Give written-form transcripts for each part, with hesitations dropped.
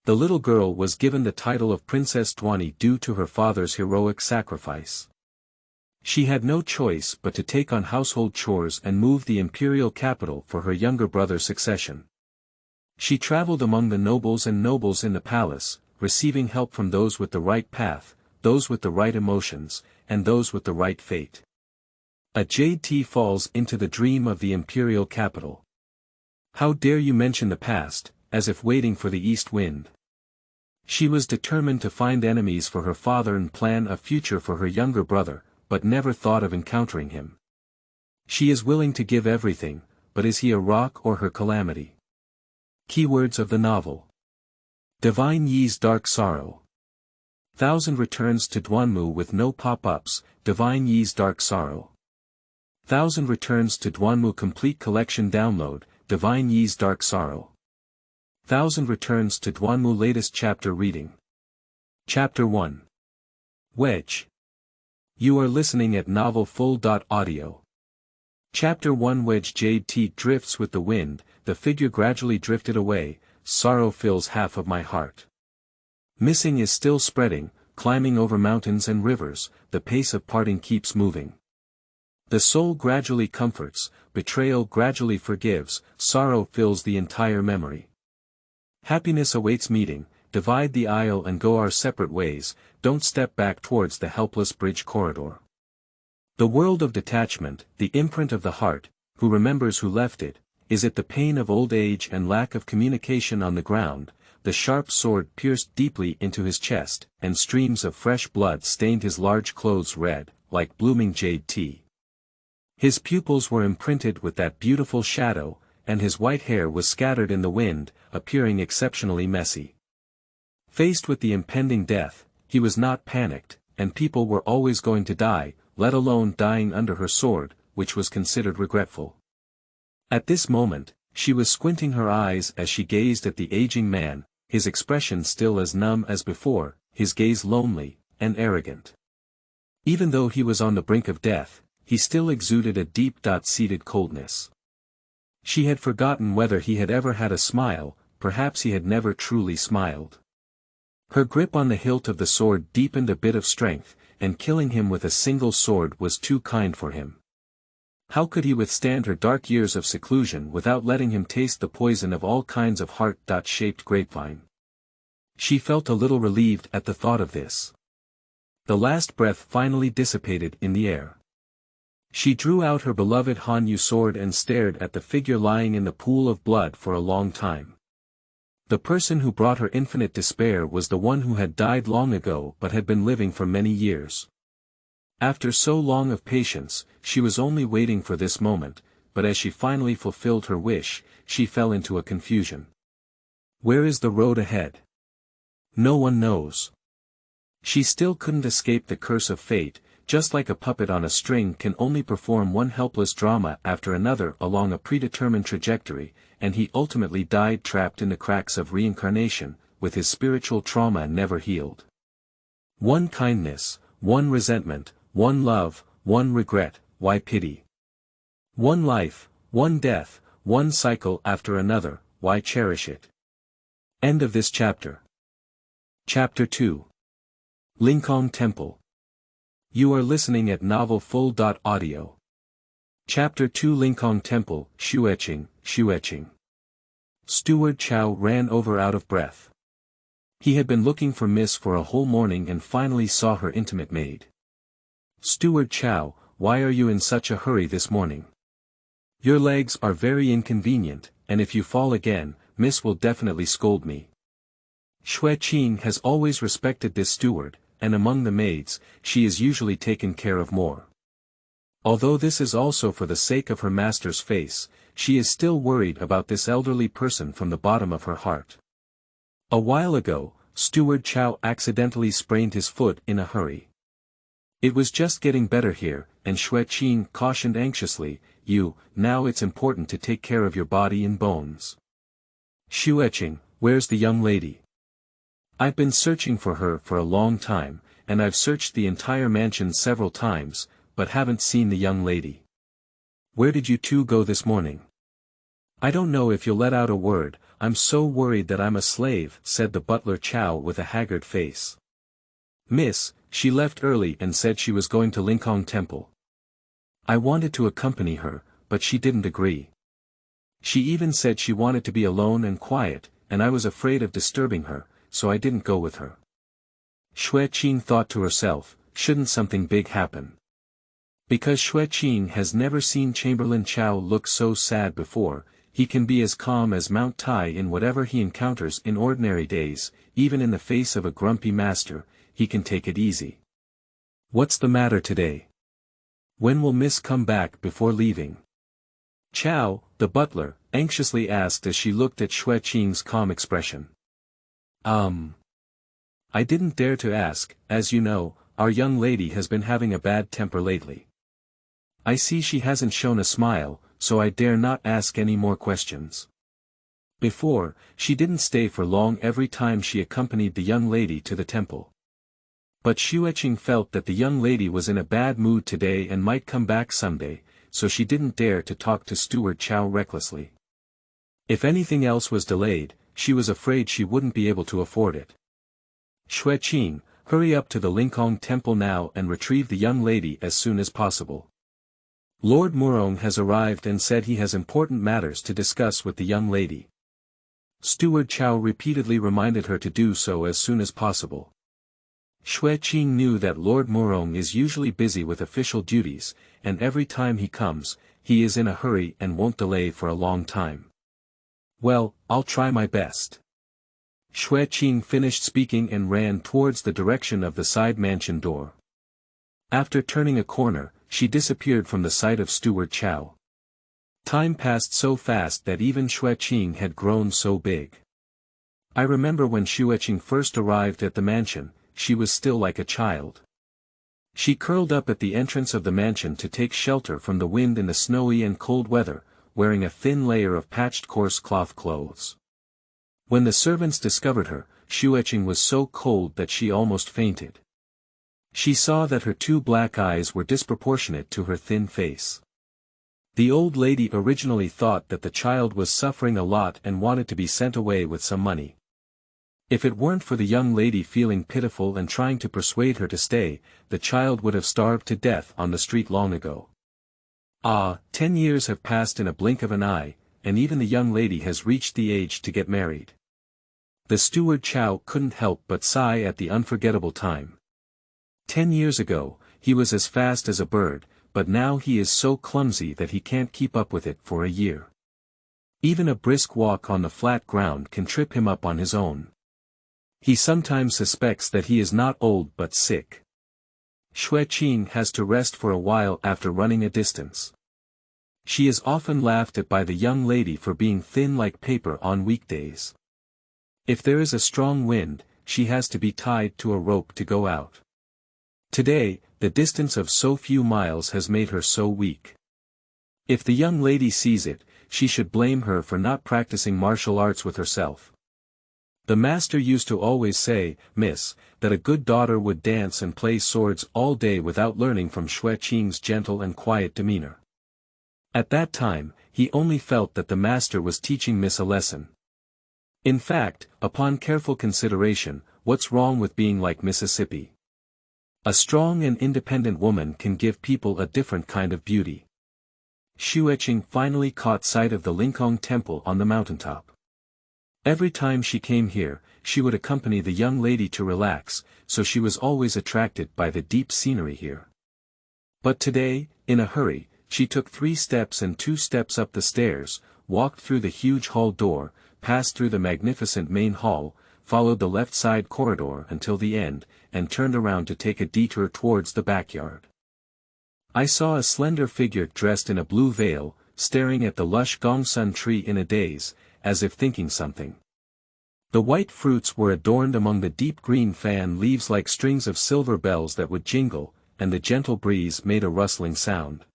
The little girl was given the title of Princess Duanyi due to her father's heroic sacrifice. She had no choice but to take on household chores and move the imperial capital for her younger brother's succession. She traveled among the nobles in the palace, receiving help from those with the right path, those with the right emotions, and those with the right fate. A jade tea falls into the dream of the imperial capital. How dare you mention the past, as if waiting for the east wind. She was determined to find enemies for her father and plan a future for her younger brother, but never thought of encountering him. She is willing to give everything, but is he a rock or her calamity? Keywords of the novel. Duanyi's dark sorrow. 1000 returns to Duanmu with no pop-ups, Duanyi's dark sorrow. 1000 returns to Duanmu complete collection download, Duanyi's dark sorrow. 1000 returns to Duanmu latest chapter reading. Chapter 1. Wedge. You are listening at novelfull.audio. Chapter 1 Wedge Jade tea drifts with the wind, the figure gradually drifted away, sorrow fills half of my heart. Missing is still spreading, climbing over mountains and rivers, the pace of parting keeps moving. The soul gradually comforts, betrayal gradually forgives, sorrow fills the entire memory. Happiness awaits meeting, divide the aisle and go our separate ways, don't step back towards the helpless bridge corridor. The world of detachment, the imprint of the heart, who remembers who left it, is it the pain of old age and lack of communication on the ground, the sharp sword pierced deeply into his chest, and streams of fresh blood stained his large clothes red, like blooming jade tea. His pupils were imprinted with that beautiful shadow, and his white hair was scattered in the wind, appearing exceptionally messy. Faced with the impending death, he was not panicked, and people were always going to die, let alone dying under her sword, which was considered regretful. At this moment, she was squinting her eyes as she gazed at the aging man, his expression still as numb as before, his gaze lonely, and arrogant. Even though he was on the brink of death, he still exuded a deep-seated coldness. She had forgotten whether he had ever had a smile, perhaps he had never truly smiled. Her grip on the hilt of the sword deepened a bit of strength, and killing him with a single sword was too kind for him. How could he withstand her dark years of seclusion without letting him taste the poison of all kinds of heart-shaped grapevine? She felt a little relieved at the thought of this. The last breath finally dissipated in the air. She drew out her beloved Hanyu sword and stared at the figure lying in the pool of blood for a long time. The person who brought her infinite despair was the one who had died long ago but had been living for many years. After so long of patience, she was only waiting for this moment, but as she finally fulfilled her wish, she fell into a confusion. Where is the road ahead? No one knows. She still couldn't escape the curse of fate, just like a puppet on a string can only perform one helpless drama after another along a predetermined trajectory, and he ultimately died trapped in the cracks of reincarnation, with his spiritual trauma never healed. One kindness, one resentment, one love, one regret, why pity? One life, one death, one cycle after another, why cherish it? End of this chapter. Chapter 2. Lingkong Temple. You are listening at novelfull.audio. Chapter 2 Lingkong Temple, Shueching. Steward Chow ran over out of breath. He had been looking for Miss for a whole morning and finally saw her intimate maid. Steward Chow, why are you in such a hurry this morning? Your legs are very inconvenient, and if you fall again, Miss will definitely scold me. Shueching has always respected this steward, and among the maids, she is usually taken care of more. Although this is also for the sake of her master's face, she is still worried about this elderly person from the bottom of her heart. A while ago, Steward Chow accidentally sprained his foot in a hurry. It was just getting better here, and Shueching cautioned anxiously, now it's important to take care of your body and bones. Shueching, where's the young lady? I've been searching for her for a long time, and I've searched the entire mansion several times, but haven't seen the young lady. Where did you two go this morning? I don't know if you'll let out a word, I'm so worried that I'm a slave," said the butler Chow with a haggard face. "Miss, she left early and said she was going to Lingkong Temple. I wanted to accompany her, but she didn't agree. She even said she wanted to be alone and quiet, and I was afraid of disturbing her, so I didn't go with her." Xueqing thought to herself, shouldn't something big happen? Because Xueqing has never seen Chamberlain Chow look so sad before, he can be as calm as Mount Tai in whatever he encounters in ordinary days, even in the face of a grumpy master, he can take it easy. "What's the matter today? When will Miss come back before leaving?" Chow, the butler, anxiously asked as she looked at Xueqing's calm expression. I didn't dare to ask, as you know, our young lady has been having a bad temper lately. I see she hasn't shown a smile, so I dare not ask any more questions. Before, she didn't stay for long every time she accompanied the young lady to the temple. But Xueqing felt that the young lady was in a bad mood today and might come back someday, so she didn't dare to talk to Steward Chow recklessly. If anything else was delayed, she was afraid she wouldn't be able to afford it. "Xueqing, hurry up to the Lingkong Temple now and retrieve the young lady as soon as possible. Lord Murong has arrived and said he has important matters to discuss with the young lady." Steward Chow repeatedly reminded her to do so as soon as possible. Xueqing knew that Lord Murong is usually busy with official duties, and every time he comes, he is in a hurry and won't delay for a long time. "Well, I'll try my best." Xueqing finished speaking and ran towards the direction of the side mansion door. After turning a corner, she disappeared from the sight of Steward Chow. Time passed so fast that even Xueqing had grown so big. I remember when Xueqing first arrived at the mansion, she was still like a child. She curled up at the entrance of the mansion to take shelter from the wind in the snowy and cold weather, wearing a thin layer of patched coarse cloth clothes. When the servants discovered her, Xueqing was so cold that she almost fainted. She saw that her two black eyes were disproportionate to her thin face. The old lady originally thought that the child was suffering a lot and wanted to be sent away with some money. If it weren't for the young lady feeling pitiful and trying to persuade her to stay, the child would have starved to death on the street long ago. 10 years have passed in a blink of an eye, and even the young lady has reached the age to get married. The steward Chow couldn't help but sigh at the unforgettable time. 10 years ago, he was as fast as a bird, but now he is so clumsy that he can't keep up with it for a year. Even a brisk walk on the flat ground can trip him up on his own. He sometimes suspects that he is not old but sick. Xueqing has to rest for a while after running a distance. She is often laughed at by the young lady for being thin like paper on weekdays. If there is a strong wind, she has to be tied to a rope to go out. Today, the distance of so few miles has made her so weak. If the young lady sees it, she should blame her for not practicing martial arts with herself. The master used to always say, "Miss," that a good daughter would dance and play swords all day without learning from Xueqing's gentle and quiet demeanor. At that time, he only felt that the master was teaching Miss a lesson. In fact, upon careful consideration, what's wrong with being like Mississippi? A strong and independent woman can give people a different kind of beauty. Xueqing finally caught sight of the Lingkong temple on the mountaintop. Every time she came here, she would accompany the young lady to relax, so she was always attracted by the deep scenery here. But today, in a hurry, she took 3 steps and 2 steps up the stairs, walked through the huge hall door, passed through the magnificent main hall, followed the left side corridor until the end, and turned around to take a detour towards the backyard. I saw a slender figure dressed in a blue veil, staring at the lush gongsun tree in a daze, as if thinking something. The white fruits were adorned among the deep green fan leaves like strings of silver bells that would jingle, and the gentle breeze made a rustling sound.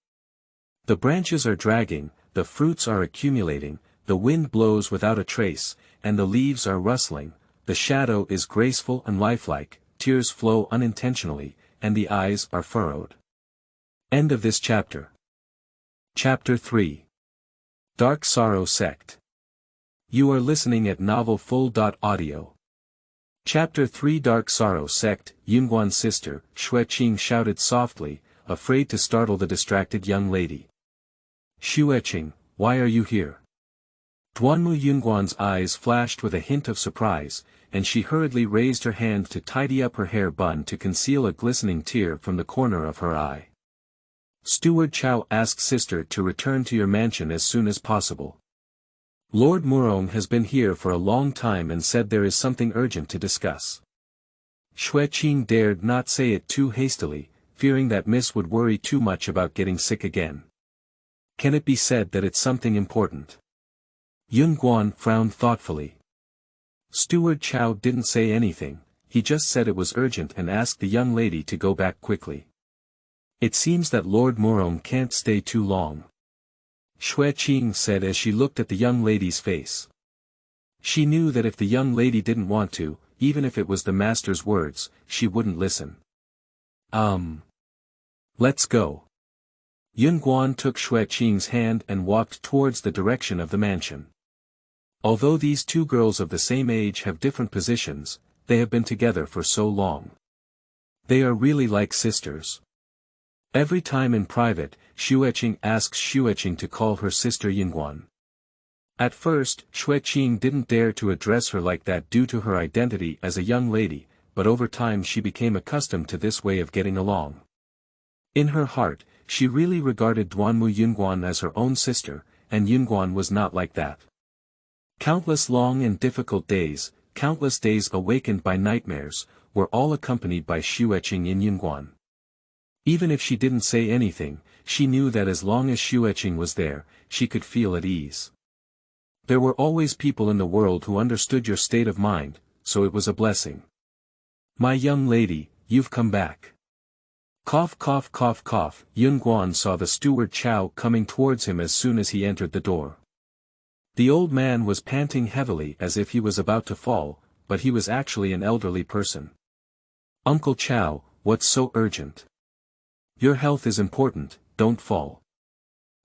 The branches are dragging, the fruits are accumulating, the wind blows without a trace, and the leaves are rustling, the shadow is graceful and lifelike, tears flow unintentionally, and the eyes are furrowed. End of this chapter. Chapter 3. Dark Sorrow Sect. You are listening at Novel Full. Audio. Chapter 3 Dark Sorrow Sect. Yunguan's sister, Xueqing shouted softly, afraid to startle the distracted young lady. Xueqing, why are you here? Duanmu. Yunguan's eyes flashed with a hint of surprise, and she hurriedly raised her hand to tidy up her hair bun to conceal a glistening tear from the corner of her eye. Steward Chao asked sister to return to your mansion as soon as possible. Lord Murong has been here for a long time and said there is something urgent to discuss. Xueqing dared not say it too hastily, fearing that Miss would worry too much about getting sick again. Can it be said that it's something important? Yunguan frowned thoughtfully. Steward Chao didn't say anything, he just said it was urgent and asked the young lady to go back quickly. It seems that Lord Murong can't stay too long. Xueqing said as she looked at the young lady's face. She knew that if the young lady didn't want to, even if it was the master's words, she wouldn't listen. Let's go. Yunguan took Xueqing's hand and walked towards the direction of the mansion. Although these two girls of the same age have different positions, they have been together for so long. They are really like sisters. Every time in private, Xueqing asks Xueqing to call her sister Yunguan. At first, Xueqing didn't dare to address her like that due to her identity as a young lady, but over time she became accustomed to this way of getting along. In her heart, she really regarded Duanmu Yunguan as her own sister, and Yunguan was not like that. Countless long and difficult days, countless days awakened by nightmares, were all accompanied by Xueqing in Yunguan. Even if she didn't say anything, she knew that as long as Xueqing was there, she could feel at ease. There were always people in the world who understood your state of mind, so it was a blessing. My young lady, you've come back. Cough cough cough cough. Yunguan saw the steward Chao coming towards him as soon as he entered the door. The old man was panting heavily as if he was about to fall, but he was actually an elderly person. Uncle Chao, what's so urgent? Your health is important, don't fall.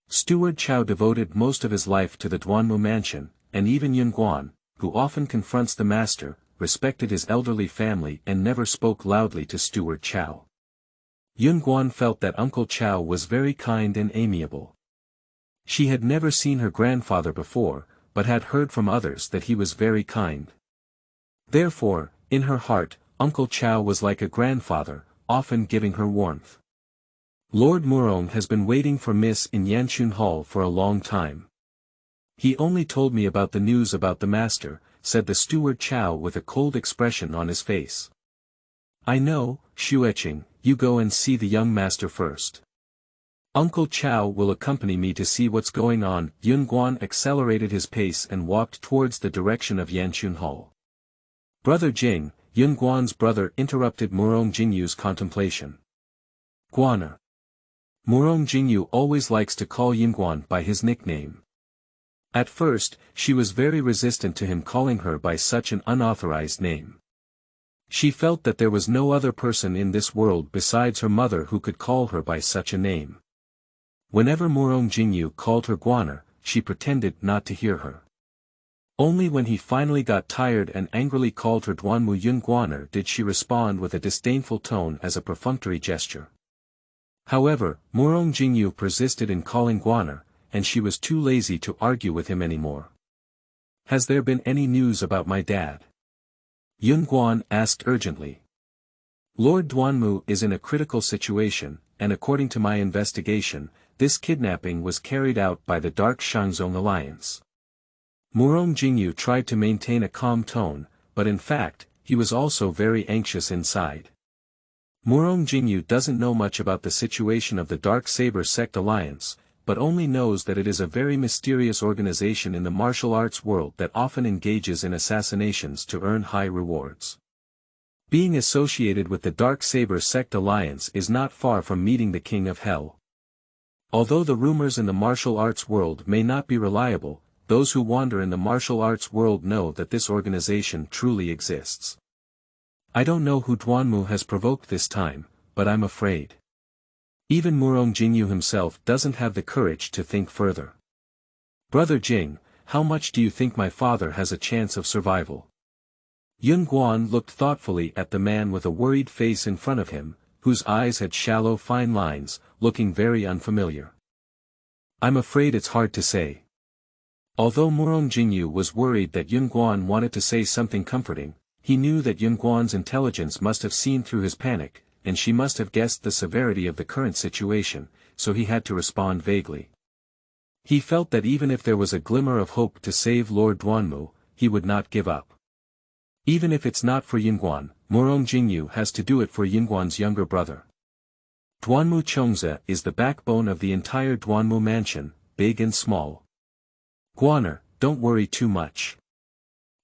Steward Chao devoted most of his life to the Duanmu mansion, and even Yunguan, who often confronts the master, respected his elderly family and never spoke loudly to Steward Chao. Yunguan felt that Uncle Chao was very kind and amiable. She had never seen her grandfather before, but had heard from others that he was very kind. Therefore, in her heart, Uncle Chao was like a grandfather, often giving her warmth. Lord Murong has been waiting for Miss in Yanchun Hall for a long time. He only told me about the news about the master, said the steward Chao with a cold expression on his face. I know, Xueqing, you go and see the young master first. Uncle Chao will accompany me to see what's going on. Yunguan accelerated his pace and walked towards the direction of Yanchun Hall. Brother Jing, Yunguan's brother, interrupted Murong Jingyu's contemplation. Guaner. Murong Jingyu always likes to call Yunguan by his nickname. At first, she was very resistant to him calling her by such an unauthorized name. She felt that there was no other person in this world besides her mother who could call her by such a name. Whenever Murong Jingyu called her Guaner, she pretended not to hear her. Only when he finally got tired and angrily called her Duanmu Yunguaner did she respond with a disdainful tone as a perfunctory gesture. However, Murong Jingyu persisted in calling Guaner, and she was too lazy to argue with him anymore. Has there been any news about my dad? Yunguan asked urgently. Lord Duanmu is in a critical situation, and according to my investigation, this kidnapping was carried out by the Dark Shangzong Alliance. Murong Jingyu tried to maintain a calm tone, but in fact, he was also very anxious inside. Murong Jingyu doesn't know much about the situation of the Dark Saber Sect Alliance, but only knows that it is a very mysterious organization in the martial arts world that often engages in assassinations to earn high rewards. Being associated with the Dark Saber Sect Alliance is not far from meeting the King of Hell. Although the rumors in the martial arts world may not be reliable, those who wander in the martial arts world know that this organization truly exists. I don't know who Duanmu has provoked this time, but I'm afraid. Even Murong Jingyu himself doesn't have the courage to think further. Brother Jing, how much do you think my father has a chance of survival? Yunguan looked thoughtfully at the man with a worried face in front of him, whose eyes had shallow fine lines, looking very unfamiliar. I'm afraid it's hard to say. Although Murong Jingyu was worried that Yunguan wanted to say something comforting, he knew that Yunguan's intelligence must have seen through his panic, and she must have guessed the severity of the current situation, so he had to respond vaguely. He felt that even if there was a glimmer of hope to save Lord Duanmu, he would not give up. Even if it's not for Yunguan, Murong Jingyu has to do it for Yunguan's younger brother. Duanmu Chongze is the backbone of the entire Duanmu mansion, big and small. Guaner, don't worry too much.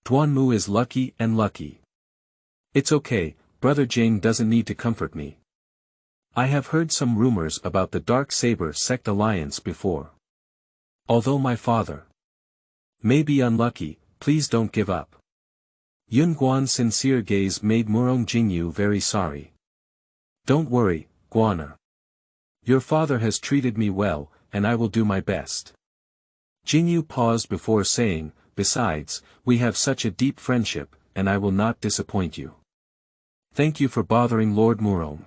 Duanmu is lucky and lucky. It's okay, Brother Jing doesn't need to comfort me. I have heard some rumors about the Dark Saber Sect alliance before. Although my father may be unlucky, please don't give up. Yunguan's sincere gaze made Murong Jingyu very sorry. Don't worry, Guaner. Your father has treated me well, and I will do my best. Jingyu paused before saying, besides, we have such a deep friendship, and I will not disappoint you. Thank you for bothering Lord Murong.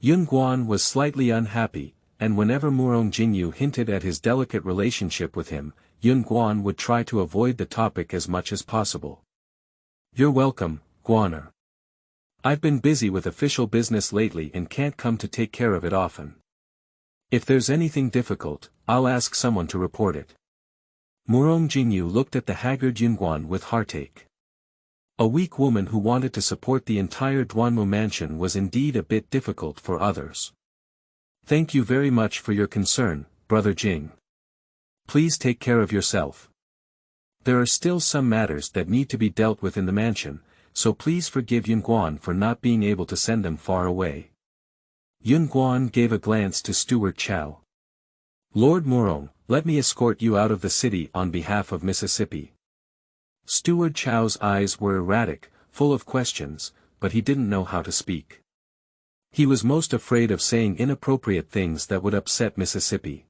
Yunguan was slightly unhappy, and whenever Murong Jingyu hinted at his delicate relationship with him, Yunguan would try to avoid the topic as much as possible. You're welcome, Guaner. I've been busy with official business lately and can't come to take care of it often. If there's anything difficult, I'll ask someone to report it. Murong Jingyu looked at the haggard Yunguan with heartache. A weak woman who wanted to support the entire Duanmu mansion was indeed a bit difficult for others. Thank you very much for your concern, Brother Jing. Please take care of yourself. There are still some matters that need to be dealt with in the mansion, so please forgive Yunguan for not being able to send them far away. Yunguan gave a glance to Steward Chao. Lord Murong, let me escort you out of the city on behalf of Mississippi. Steward Chao's eyes were erratic, full of questions, but he didn't know how to speak. He was most afraid of saying inappropriate things that would upset Mississippi.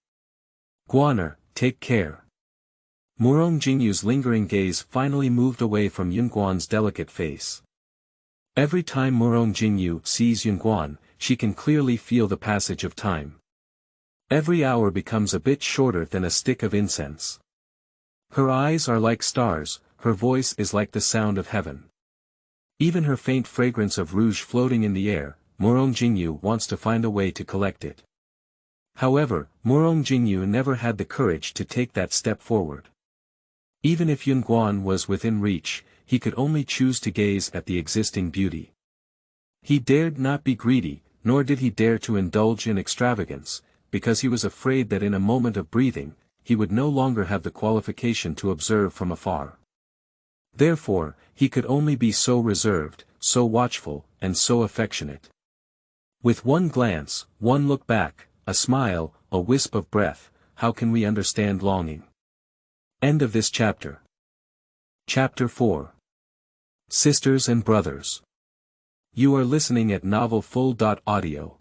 Guaner, take care. Murong Jingyu's lingering gaze finally moved away from Yunguan's delicate face. Every time Murong Jingyu sees Yunguan, she can clearly feel the passage of time. Every hour becomes a bit shorter than a stick of incense. Her eyes are like stars, her voice is like the sound of heaven. Even her faint fragrance of rouge floating in the air, Murong Jingyu wants to find a way to collect it. However, Murong Jingyu never had the courage to take that step forward. Even if Yunguan was within reach, he could only choose to gaze at the existing beauty. He dared not be greedy, nor did he dare to indulge in extravagance, because he was afraid that in a moment of breathing, he would no longer have the qualification to observe from afar. Therefore, he could only be so reserved, so watchful, and so affectionate. With one glance, one look back, a smile, a wisp of breath, how can we understand longing? End of this chapter. Chapter 4. Sisters and Brothers. You are listening at novelfull.audio.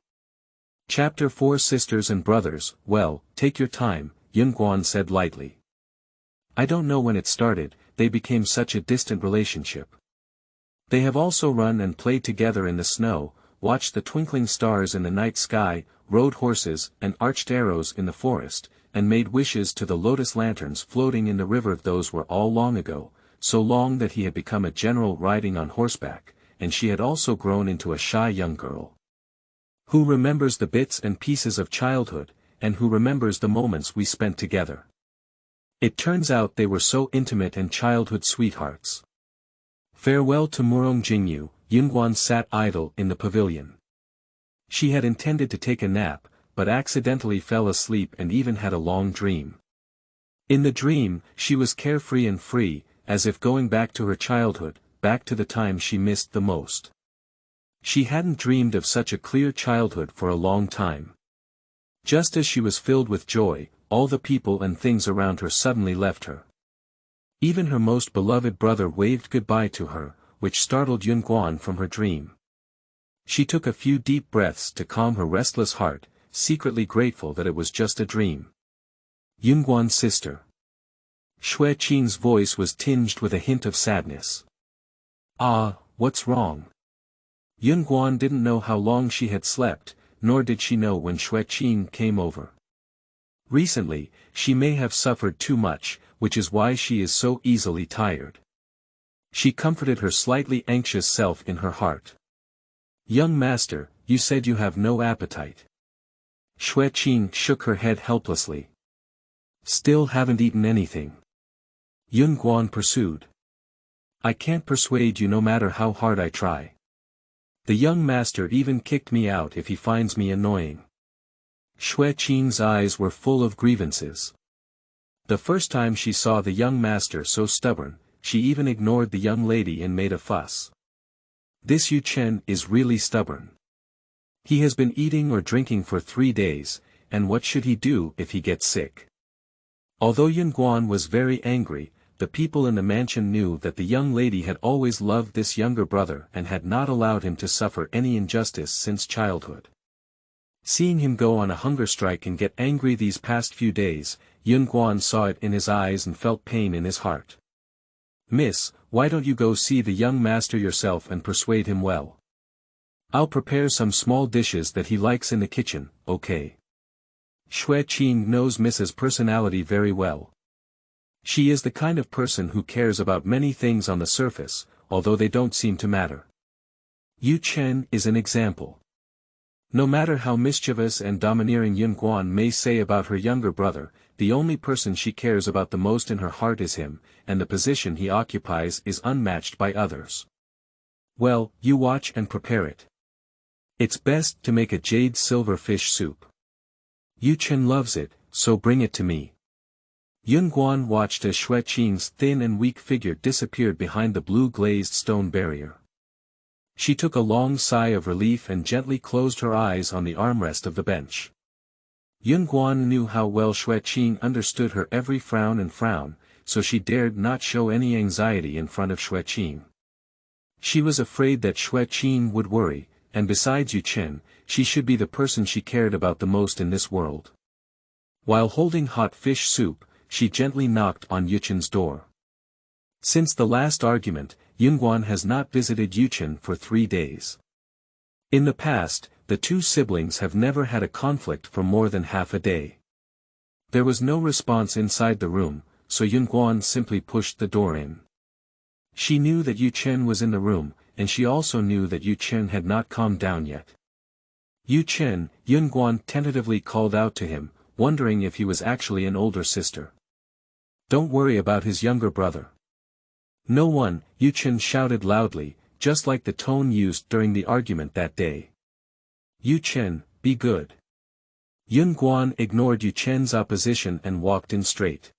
Chapter 4 Sisters and Brothers. Well, take your time, Yunguan said lightly. I don't know when it started, they became such a distant relationship. They have also run and played together in the snow, watched the twinkling stars in the night sky, rode horses and arched arrows in the forest, and made wishes to the lotus lanterns floating in the river. Those were all long ago, so long that he had become a general riding on horseback, and she had also grown into a shy young girl. Who remembers the bits and pieces of childhood, and who remembers the moments we spent together? It turns out they were so intimate and childhood sweethearts. Farewell to Murong Jingyu. Yunguan sat idle in the pavilion. She had intended to take a nap, but accidentally fell asleep and even had a long dream. In the dream, she was carefree and free, as if going back to her childhood, back to the time she missed the most. She hadn't dreamed of such a clear childhood for a long time. Just as she was filled with joy, all the people and things around her suddenly left her. Even her most beloved brother waved goodbye to her, which startled Yunguan from her dream. She took a few deep breaths to calm her restless heart, secretly grateful that it was just a dream. Yunguan's sister. Qing's voice was tinged with a hint of sadness. Ah, what's wrong? Yunguan didn't know how long she had slept, nor did she know when Qing came over. Recently, she may have suffered too much, which is why she is so easily tired. She comforted her slightly anxious self in her heart. Young master, you said you have no appetite. Qing shook her head helplessly. Still haven't eaten anything. Yunguan pursued. I can't persuade you no matter how hard I try. The young master even kicked me out if he finds me annoying. Qing's eyes were full of grievances. The first time she saw the young master so stubborn, she even ignored the young lady and made a fuss. This Yu Chen is really stubborn. He has been eating or drinking for 3 days, and what should he do if he gets sick? Although Yunguan was very angry, the people in the mansion knew that the young lady had always loved this younger brother and had not allowed him to suffer any injustice since childhood. Seeing him go on a hunger strike and get angry these past few days, Yunguan saw it in his eyes and felt pain in his heart. Miss, why don't you go see the young master yourself and persuade him well? I'll prepare some small dishes that he likes in the kitchen, okay? Qing knows Miss's personality very well. She is the kind of person who cares about many things on the surface, although they don't seem to matter. Yu Chen is an example. No matter how mischievous and domineering Yunguan may say about her younger brother, the only person she cares about the most in her heart is him, and the position he occupies is unmatched by others. Well, you watch and prepare it. It's best to make a jade silver fish soup. Yu Chen loves it, so bring it to me. Yunguan watched as Qing's thin and weak figure disappeared behind the blue-glazed stone barrier. She took a long sigh of relief and gently closed her eyes on the armrest of the bench. Yunguan knew how well Qing understood her every frown and frown, so she dared not show any anxiety in front of Qing. She was afraid that Qing would worry, and besides Yu Chen, she should be the person she cared about the most in this world. While holding hot fish soup, she gently knocked on Yu Chen's door. Since the last argument, Yunguan has not visited Yu Chen for 3 days. In the past, the two siblings have never had a conflict for more than half a day. There was no response inside the room, so Yunguan simply pushed the door in. She knew that Yu Chen was in the room, and she also knew that Yu Chen had not calmed down yet. Yu Chen, Yunguan tentatively called out to him, wondering if he was actually an older sister. Don't worry about his younger brother. No one, Yu Chen shouted loudly, just like the tone used during the argument that day. Yu Chen, be good. Yunguan ignored Yu Chen's opposition and walked in straight.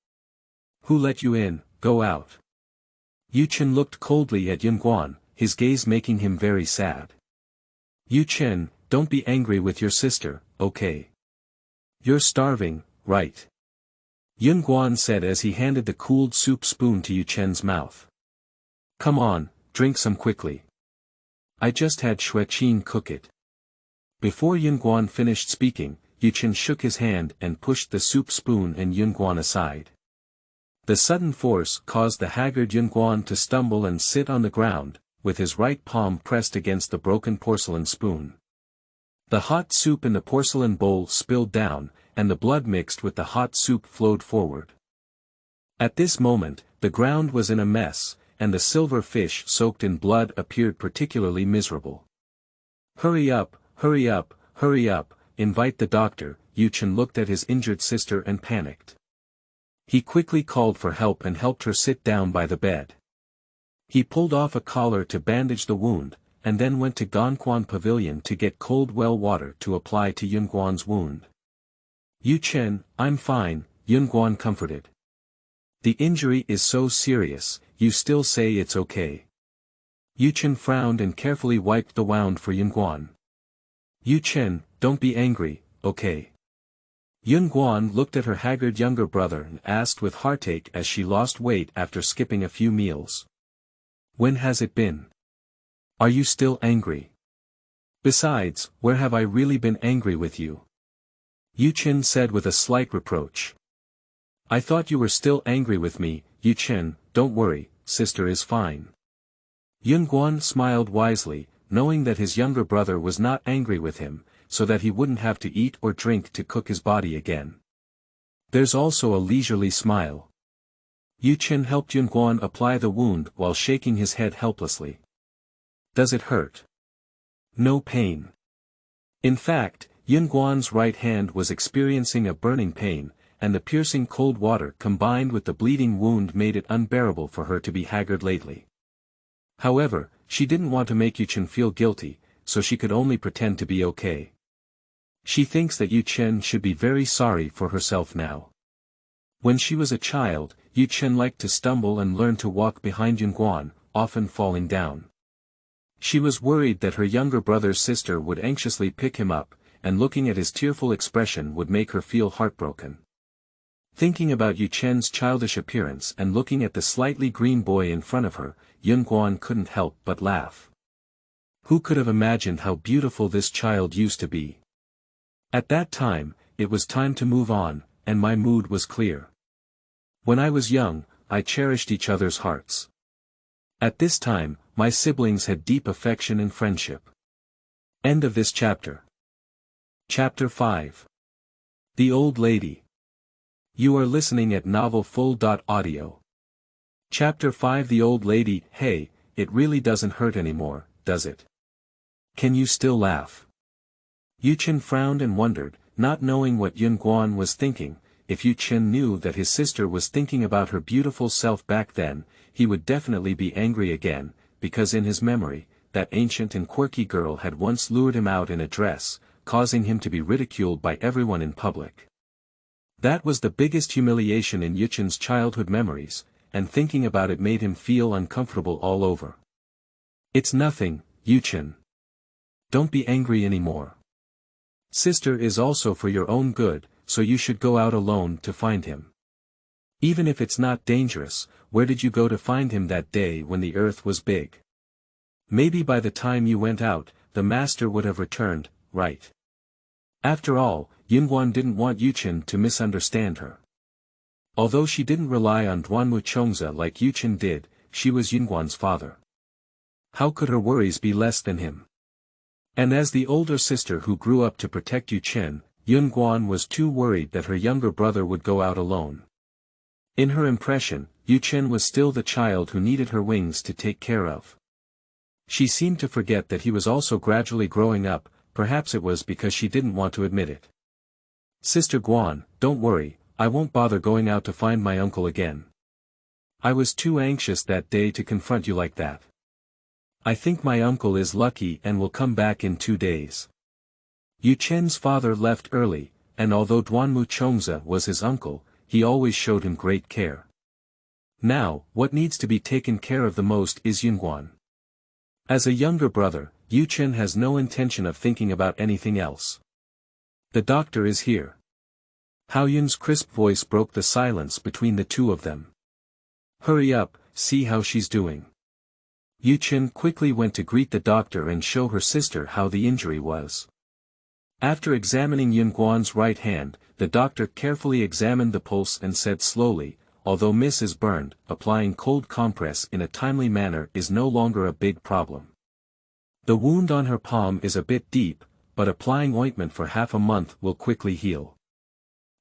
Who let you in? Go out. Yu Chen looked coldly at Yunguan, his gaze making him very sad. Yu Chen, don't be angry with your sister, okay? You're starving, right? Yunguan said as he handed the cooled soup spoon to Yu Chen's mouth. Come on, drink some quickly. I just had Qing cook it. Before Yunguan finished speaking, Yu Chen shook his hand and pushed the soup spoon and Yunguan aside. The sudden force caused the haggard Yunguan to stumble and sit on the ground, with his right palm pressed against the broken porcelain spoon. The hot soup in the porcelain bowl spilled down, and the blood mixed with the hot soup flowed forward. At this moment, the ground was in a mess, and the silver fish soaked in blood appeared particularly miserable. Hurry up, hurry up, hurry up, invite the doctor. Yu Chen looked at his injured sister and panicked. He quickly called for help and helped her sit down by the bed. He pulled off a collar to bandage the wound, and then went to Gongquan Pavilion to get cold well water to apply to Yunguan's wound. Yu Chen, I'm fine, Yunguan comforted. The injury is so serious, you still say it's okay. Yu Chen frowned and carefully wiped the wound for Yunguan. Yu Chen, don't be angry, okay? Yunguan looked at her haggard younger brother and asked with heartache as she lost weight after skipping a few meals. When has it been? Are you still angry? Besides, where have I really been angry with you? Yu Chen said with a slight reproach. I thought you were still angry with me, Yu-chen. Don't worry, sister is fine. Yunguan smiled wisely, knowing that his younger brother was not angry with him, so that he wouldn't have to eat or drink to cook his body again. There's also a leisurely smile. Yu-chen helped Yunguan apply the wound while shaking his head helplessly. Does it hurt? No pain. In fact, Yunguan's right hand was experiencing a burning pain, and the piercing cold water combined with the bleeding wound made it unbearable for her to be haggard lately. However, she didn't want to make Yu-chen feel guilty, so she could only pretend to be okay. She thinks that Yu-chen should be very sorry for herself now. When she was a child, Yu-chen liked to stumble and learn to walk behind Yunguan, often falling down. She was worried that her younger brother's sister would anxiously pick him up, and looking at his tearful expression would make her feel heartbroken. Thinking about Yu-chen's childish appearance and looking at the slightly green boy in front of her, Yunguan couldn't help but laugh. Who could have imagined how beautiful this child used to be? At that time, it was time to move on, and my mood was clear. When I was young, I cherished each other's hearts. At this time, my siblings had deep affection and friendship. End of this chapter. Chapter 5. The Old Lady. You are listening at novelfull.audio. Chapter 5. The Old Lady. Hey, it really doesn't hurt anymore, does it? Can you still laugh? Yu-chen frowned and wondered, not knowing what Yunguan was thinking. If Yu-chen knew that his sister was thinking about her beautiful self back then, he would definitely be angry again, because in his memory, that ancient and quirky girl had once lured him out in a dress, causing him to be ridiculed by everyone in public. That was the biggest humiliation in Yu-chen's childhood memories, and thinking about it made him feel uncomfortable all over. It's nothing, Yu-chen. Don't be angry anymore. Sister is also for your own good, so you should go out alone to find him. Even if it's not dangerous, where did you go to find him that day when the earth was big? Maybe by the time you went out, the master would have returned, right? After all, Yunguan didn't want Yu-chen to misunderstand her. Although she didn't rely on Duanmu Chongza like Yu-chen did, she was Yunguan's father. How could her worries be less than him? And as the older sister who grew up to protect Yu-chen, Yunguan was too worried that her younger brother would go out alone. In her impression, Yu-chen was still the child who needed her wings to take care of. She seemed to forget that he was also gradually growing up, perhaps it was because she didn't want to admit it. Sister Guan, don't worry, I won't bother going out to find my uncle again. I was too anxious that day to confront you like that. I think my uncle is lucky and will come back in 2 days. Yu-chen's father left early, and although Duanmu Chongza was his uncle, he always showed him great care. Now, what needs to be taken care of the most is Yunguan. As a younger brother, Yu-chen has no intention of thinking about anything else. The doctor is here. Haoyun's crisp voice broke the silence between the two of them. Hurry up, see how she's doing. Yu-chen quickly went to greet the doctor and show her sister how the injury was. After examining Yunguan's right hand, the doctor carefully examined the pulse and said slowly, although Miss is burned, applying cold compress in a timely manner is no longer a big problem. The wound on her palm is a bit deep, but applying ointment for half a month will quickly heal.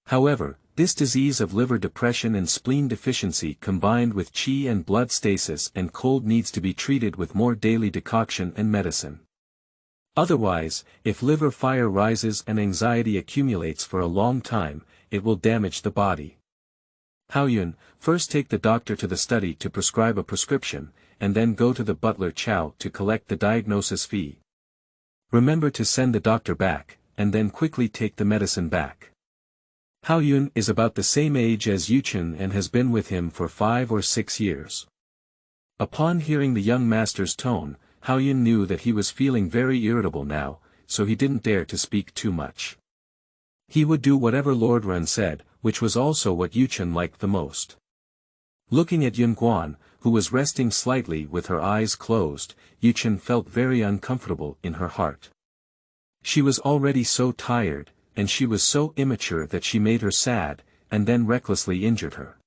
However, this disease of liver depression and spleen deficiency combined with qi and blood stasis and cold needs to be treated with more daily decoction and medicine. Otherwise, if liver fire rises and anxiety accumulates for a long time, it will damage the body. Haoyun, first take the doctor to the study to prescribe a prescription, and then go to the butler Chow to collect the diagnosis fee. Remember to send the doctor back, and then quickly take the medicine back. Haoyun is about the same age as Yu-chen and has been with him for 5 or 6 years. Upon hearing the young master's tone, Haoyun knew that he was feeling very irritable now, so he didn't dare to speak too much. He would do whatever Lord Ren said, which was also what Yu-chen liked the most. Looking at Yunguan, who was resting slightly with her eyes closed, Yu-chen felt very uncomfortable in her heart. She was already so tired, and she was so immature that she made her sad, and then recklessly injured her.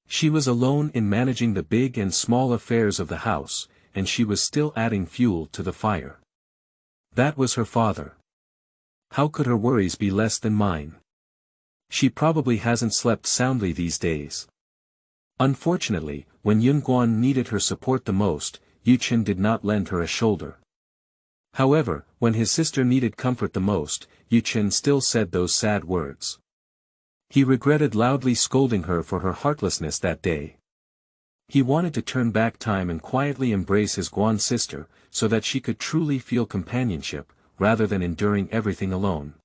She was alone in managing the big and small affairs of the house, and she was still adding fuel to the fire. That was her father. How could her worries be less than mine? She probably hasn't slept soundly these days. Unfortunately, when Yunguan needed her support the most, Yuchen did not lend her a shoulder. However, when his sister needed comfort the most, Yuchen still said those sad words. He regretted loudly scolding her for her heartlessness that day. He wanted to turn back time and quietly embrace his Guan sister, so that she could truly feel companionship, rather than enduring everything alone.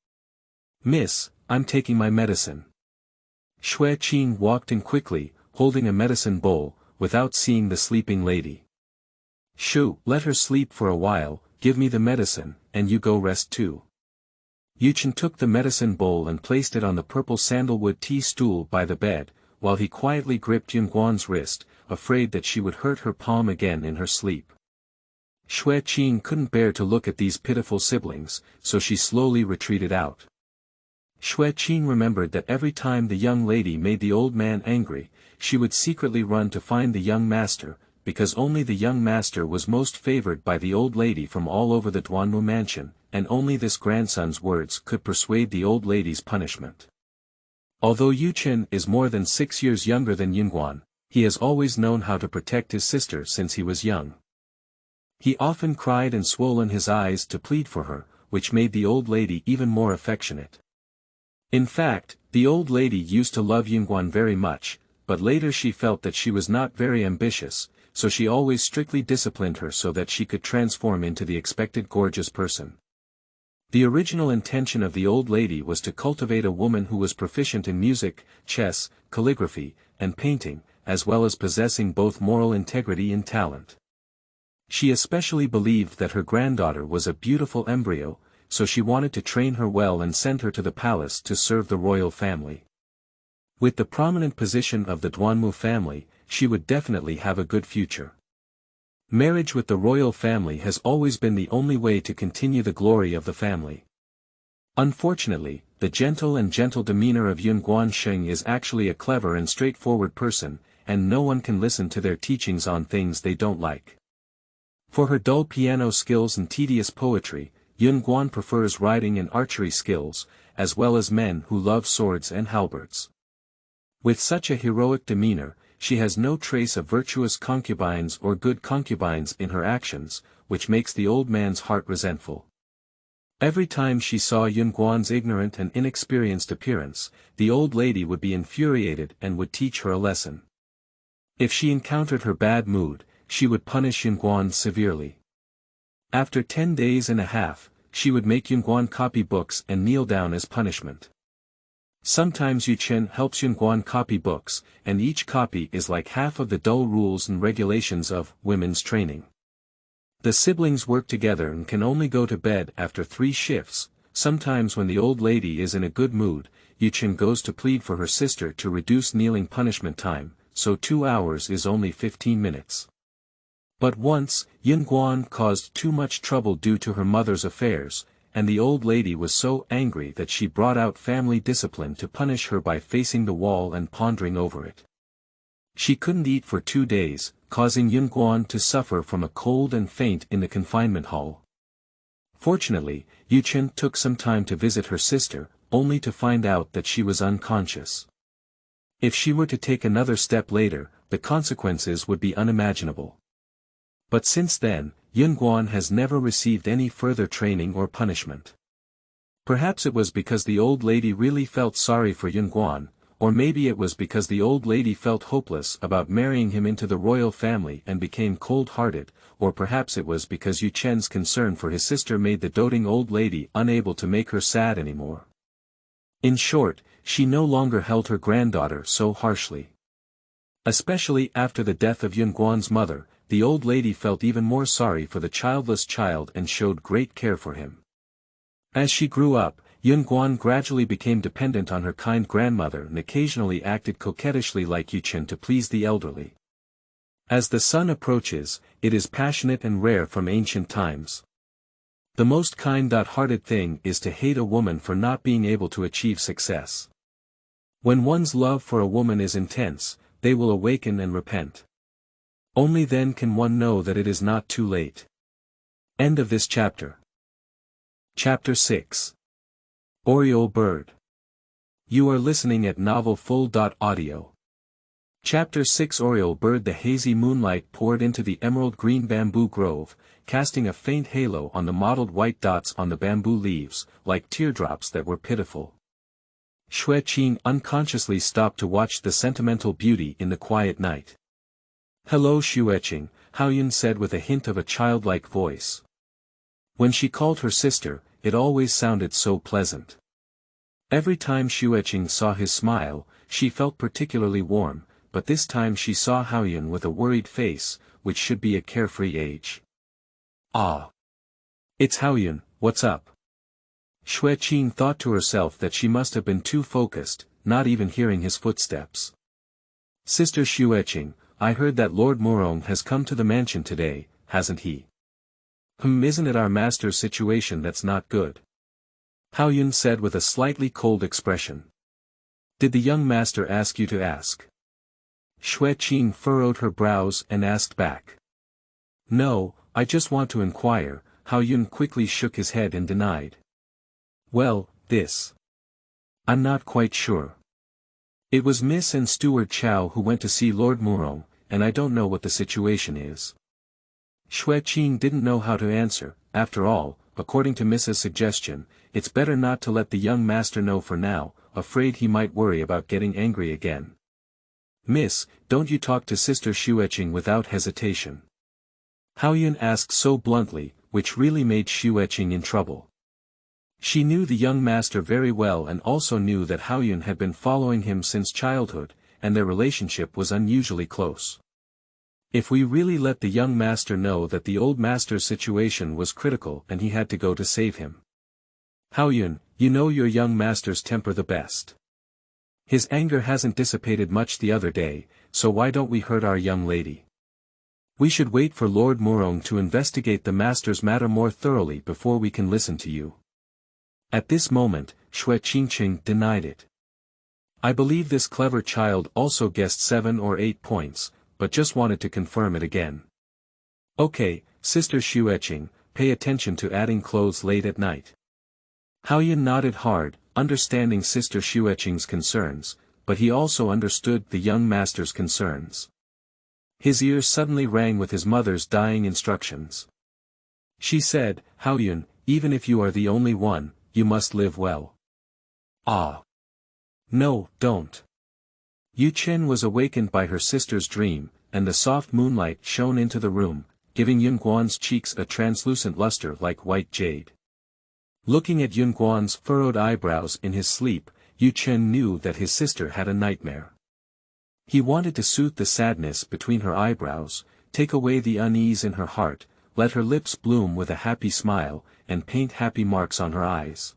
"Miss, I'm taking my medicine." Xue Qing walked in quickly, holding a medicine bowl, without seeing the sleeping lady. "Shoo, let her sleep for a while, give me the medicine, and you go rest too." Yuchen took the medicine bowl and placed it on the purple sandalwood tea stool by the bed, while he quietly gripped Yunguan's wrist, afraid that she would hurt her palm again in her sleep. Xue Qing couldn't bear to look at these pitiful siblings, so she slowly retreated out. Xue Qing remembered that every time the young lady made the old man angry, she would secretly run to find the young master, because only the young master was most favored by the old lady from all over the Duanmu mansion, and only this grandson's words could persuade the old lady's punishment. Although Yuchen is more than 6 years younger than Yunguan, he has always known how to protect his sister since he was young. He often cried and swollen his eyes to plead for her, which made the old lady even more affectionate. In fact, the old lady used to love Yunguan very much, but later she felt that she was not very ambitious, so she always strictly disciplined her so that she could transform into the expected gorgeous person. The original intention of the old lady was to cultivate a woman who was proficient in music, chess, calligraphy, and painting, as well as possessing both moral integrity and talent. She especially believed that her granddaughter was a beautiful embryo, so she wanted to train her well and send her to the palace to serve the royal family. With the prominent position of the Duanmu family, she would definitely have a good future. Marriage with the royal family has always been the only way to continue the glory of the family. Unfortunately, the gentle demeanor of Yunguan Sheng is actually a clever and straightforward person, and no one can listen to their teachings on things they don't like. For her dull piano skills and tedious poetry, Yunguan prefers riding and archery skills, as well as men who love swords and halberds. With such a heroic demeanor, she has no trace of virtuous concubines or good concubines in her actions, which makes the old man's heart resentful. Every time she saw Yunguan's ignorant and inexperienced appearance, the old lady would be infuriated and would teach her a lesson. If she encountered her bad mood, she would punish Yunguan severely. After 10 days and a half, she would make Yunguan copy books and kneel down as punishment. Sometimes Yuchen helps Yunguan copy books, and each copy is like half of the dull rules and regulations of women's training. The siblings work together and can only go to bed after 3 shifts. Sometimes when the old lady is in a good mood, Yuchen goes to plead for her sister to reduce kneeling punishment time, so 2 hours is only 15 minutes. But once, Yunguan caused too much trouble due to her mother's affairs, and the old lady was so angry that she brought out family discipline to punish her by facing the wall and pondering over it. She couldn't eat for 2 days, causing Yunguan to suffer from a cold and faint in the confinement hall. Fortunately, Yuchen took some time to visit her sister, only to find out that she was unconscious. If she were to take another step later, the consequences would be unimaginable. But since then, Yunguan has never received any further training or punishment. Perhaps it was because the old lady really felt sorry for Yunguan, or maybe it was because the old lady felt hopeless about marrying him into the royal family and became cold-hearted, or perhaps it was because Yu Chen's concern for his sister made the doting old lady unable to make her sad anymore. In short, she no longer held her granddaughter so harshly. Especially after the death of Yunguan's mother, the old lady felt even more sorry for the childless child and showed great care for him. As she grew up, Yunguan gradually became dependent on her kind grandmother and occasionally acted coquettishly like Yuchen to please the elderly. As the sun approaches, it is passionate and rare from ancient times. The most kind-hearted thing is to hate a woman for not being able to achieve success. When one's love for a woman is intense, they will awaken and repent. Only then can one know that it is not too late. End of this chapter. Chapter 6. Oriole Bird. You are listening at novelfull.audio. Chapter 6. Oriole Bird. The hazy moonlight poured into the emerald green bamboo grove, casting a faint halo on the mottled white dots on the bamboo leaves, like teardrops that were pitiful. Shenyi unconsciously stopped to watch the sentimental beauty in the quiet night. "Hello Shenyi," Haoyun said with a hint of a childlike voice. When she called her sister, it always sounded so pleasant. Every time Shenyi saw his smile, she felt particularly warm, but this time she saw Haoyun with a worried face, which should be a carefree age. "Ah. It's Haoyun, what's up?" Shenyi thought to herself that she must have been too focused, not even hearing his footsteps. "Sister Shenyi, I heard that Lord Murong has come to the mansion today, hasn't he?" Isn't it our master's situation that's not good?" Haoyun said with a slightly cold expression. "Did the young master ask you to ask?" Shenyi furrowed her brows and asked back. "No, I just want to inquire," Haoyun quickly shook his head and denied. "Well, I'm not quite sure. It was Miss and Steward Chow who went to see Lord Murong, and I don't know what the situation is." Shenyi didn't know how to answer. After all, according to Mrs.'s suggestion, it's better not to let the young master know for now, afraid he might worry about getting angry again. "Miss, don't you talk to Sister Shenyi without hesitation?" Haoyun asked so bluntly, which really made Shenyi in trouble. She knew the young master very well and also knew that Haoyun had been following him since childhood, and their relationship was unusually close. If we really let the young master know that the old master's situation was critical and he had to go to save him. "Haoyun, you know your young master's temper the best. His anger hasn't dissipated much the other day, so why don't we hurt our young lady? We should wait for Lord Murong to investigate the master's matter more thoroughly before we can listen to you." At this moment, Shenyi denied it. "I believe this clever child also guessed 7 or 8 points, but just wanted to confirm it again." "Okay, Sister Shenyi, pay attention to adding clothes late at night." Haoyun nodded hard, understanding Sister Shenyi's concerns, but he also understood the young master's concerns. His ears suddenly rang with his mother's dying instructions. She said, "Haoyun, even if you are the only one, you must live well." "Ah. No, don't." Yuchen was awakened by her sister's dream, and the soft moonlight shone into the room, giving Yunguan's cheeks a translucent luster like white jade. Looking at Yunguan's furrowed eyebrows in his sleep, Yuchen knew that his sister had a nightmare. He wanted to soothe the sadness between her eyebrows, take away the unease in her heart, let her lips bloom with a happy smile, and paint happy marks on her eyes.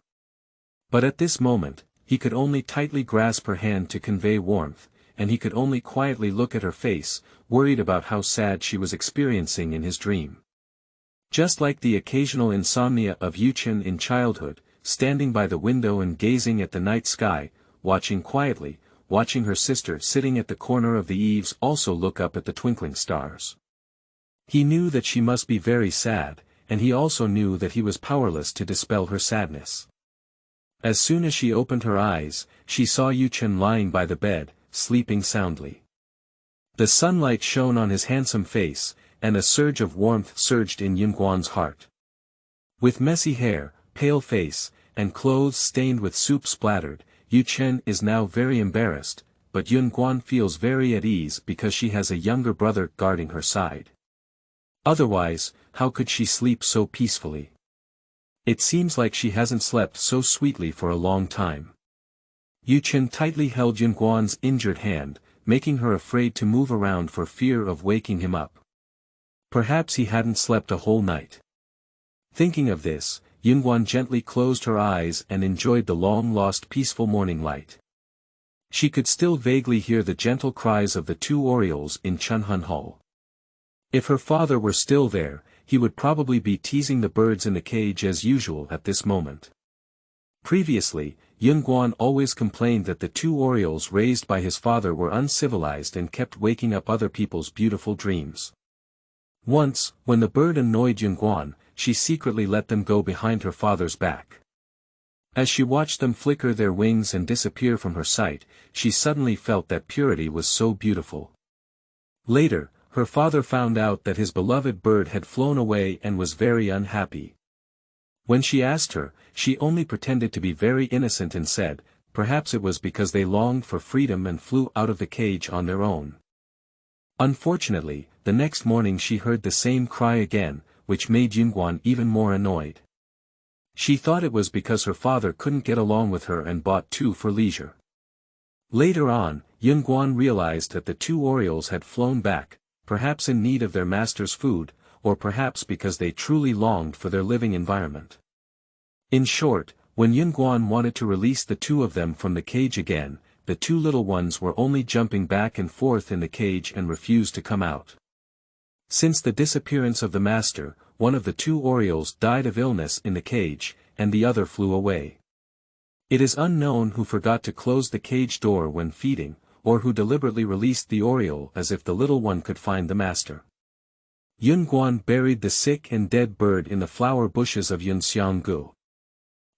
But at this moment, he could only tightly grasp her hand to convey warmth, and he could only quietly look at her face, worried about how sad she was experiencing in his dream. Just like the occasional insomnia of Yuchen in childhood, standing by the window and gazing at the night sky, watching quietly, watching her sister sitting at the corner of the eaves also look up at the twinkling stars. He knew that she must be very sad, and he also knew that he was powerless to dispel her sadness. As soon as she opened her eyes, she saw Yuchen lying by the bed, sleeping soundly. The sunlight shone on his handsome face, and a surge of warmth surged in Yunguan's heart. With messy hair, pale face, and clothes stained with soup splattered, Yuchen is now very embarrassed, but Yunguan feels very at ease because she has a younger brother guarding her side. Otherwise, how could she sleep so peacefully? It seems like she hasn't slept so sweetly for a long time. Yuchen tightly held Yunguan's injured hand, making her afraid to move around for fear of waking him up. Perhaps he hadn't slept a whole night. Thinking of this, Yunguan gently closed her eyes and enjoyed the long-lost peaceful morning light. She could still vaguely hear the gentle cries of the 2 Orioles in Chunhun Hall. If her father were still there, he would probably be teasing the birds in the cage as usual at this moment. Previously, Yunguan always complained that the two Orioles raised by his father were uncivilized and kept waking up other people's beautiful dreams. Once, when the bird annoyed Yunguan, she secretly let them go behind her father's back. As she watched them flicker their wings and disappear from her sight, she suddenly felt that purity was so beautiful. Later, her father found out that his beloved bird had flown away and was very unhappy. When she asked her, she only pretended to be very innocent and said, perhaps it was because they longed for freedom and flew out of the cage on their own. Unfortunately, the next morning she heard the same cry again, which made Yunguan even more annoyed. She thought it was because her father couldn't get along with her and bought two for leisure. Later on, Yunguan realized that the two Orioles had flown back, perhaps in need of their master's food, or perhaps because they truly longed for their living environment. In short, when Yunguan wanted to release the two of them from the cage again, the two little ones were only jumping back and forth in the cage and refused to come out. Since the disappearance of the master, one of the two Orioles died of illness in the cage, and the other flew away. It is unknown who forgot to close the cage door when feeding, or who deliberately released the Oriole as if the little one could find the master. Yunguan buried the sick and dead bird in the flower bushes of Yunxianggu.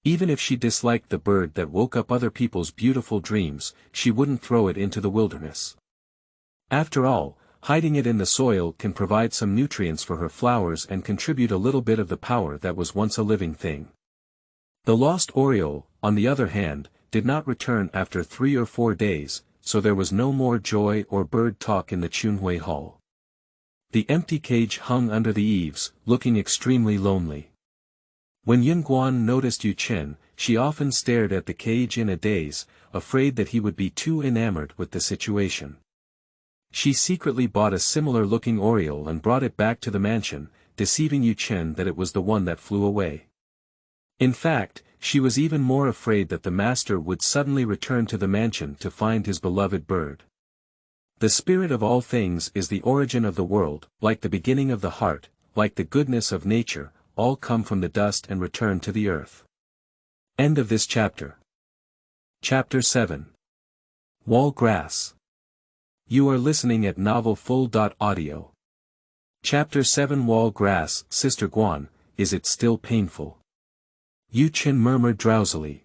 Even if she disliked the bird that woke up other people's beautiful dreams, she wouldn't throw it into the wilderness. After all, hiding it in the soil can provide some nutrients for her flowers and contribute a little bit of the power that was once a living thing. The lost Oriole, on the other hand, did not return after 3 or 4 days, so there was no more joy or bird talk in the Chunhui Hall. The empty cage hung under the eaves, looking extremely lonely. When Yunguan noticed Yu Chen, she often stared at the cage in a daze, afraid that he would be too enamored with the situation. She secretly bought a similar-looking Oriole and brought it back to the mansion, deceiving Yu Chen that it was the one that flew away. In fact, she was even more afraid that the master would suddenly return to the mansion to find his beloved bird. The spirit of all things is the origin of the world, like the beginning of the heart, like the goodness of nature, all come from the dust and return to the earth. End of this chapter. Chapter 7. Wall Grass. You are listening at novelfull.audio. Chapter 7 Wall Grass. Sister Guan, is it still painful? Yu Chen murmured drowsily.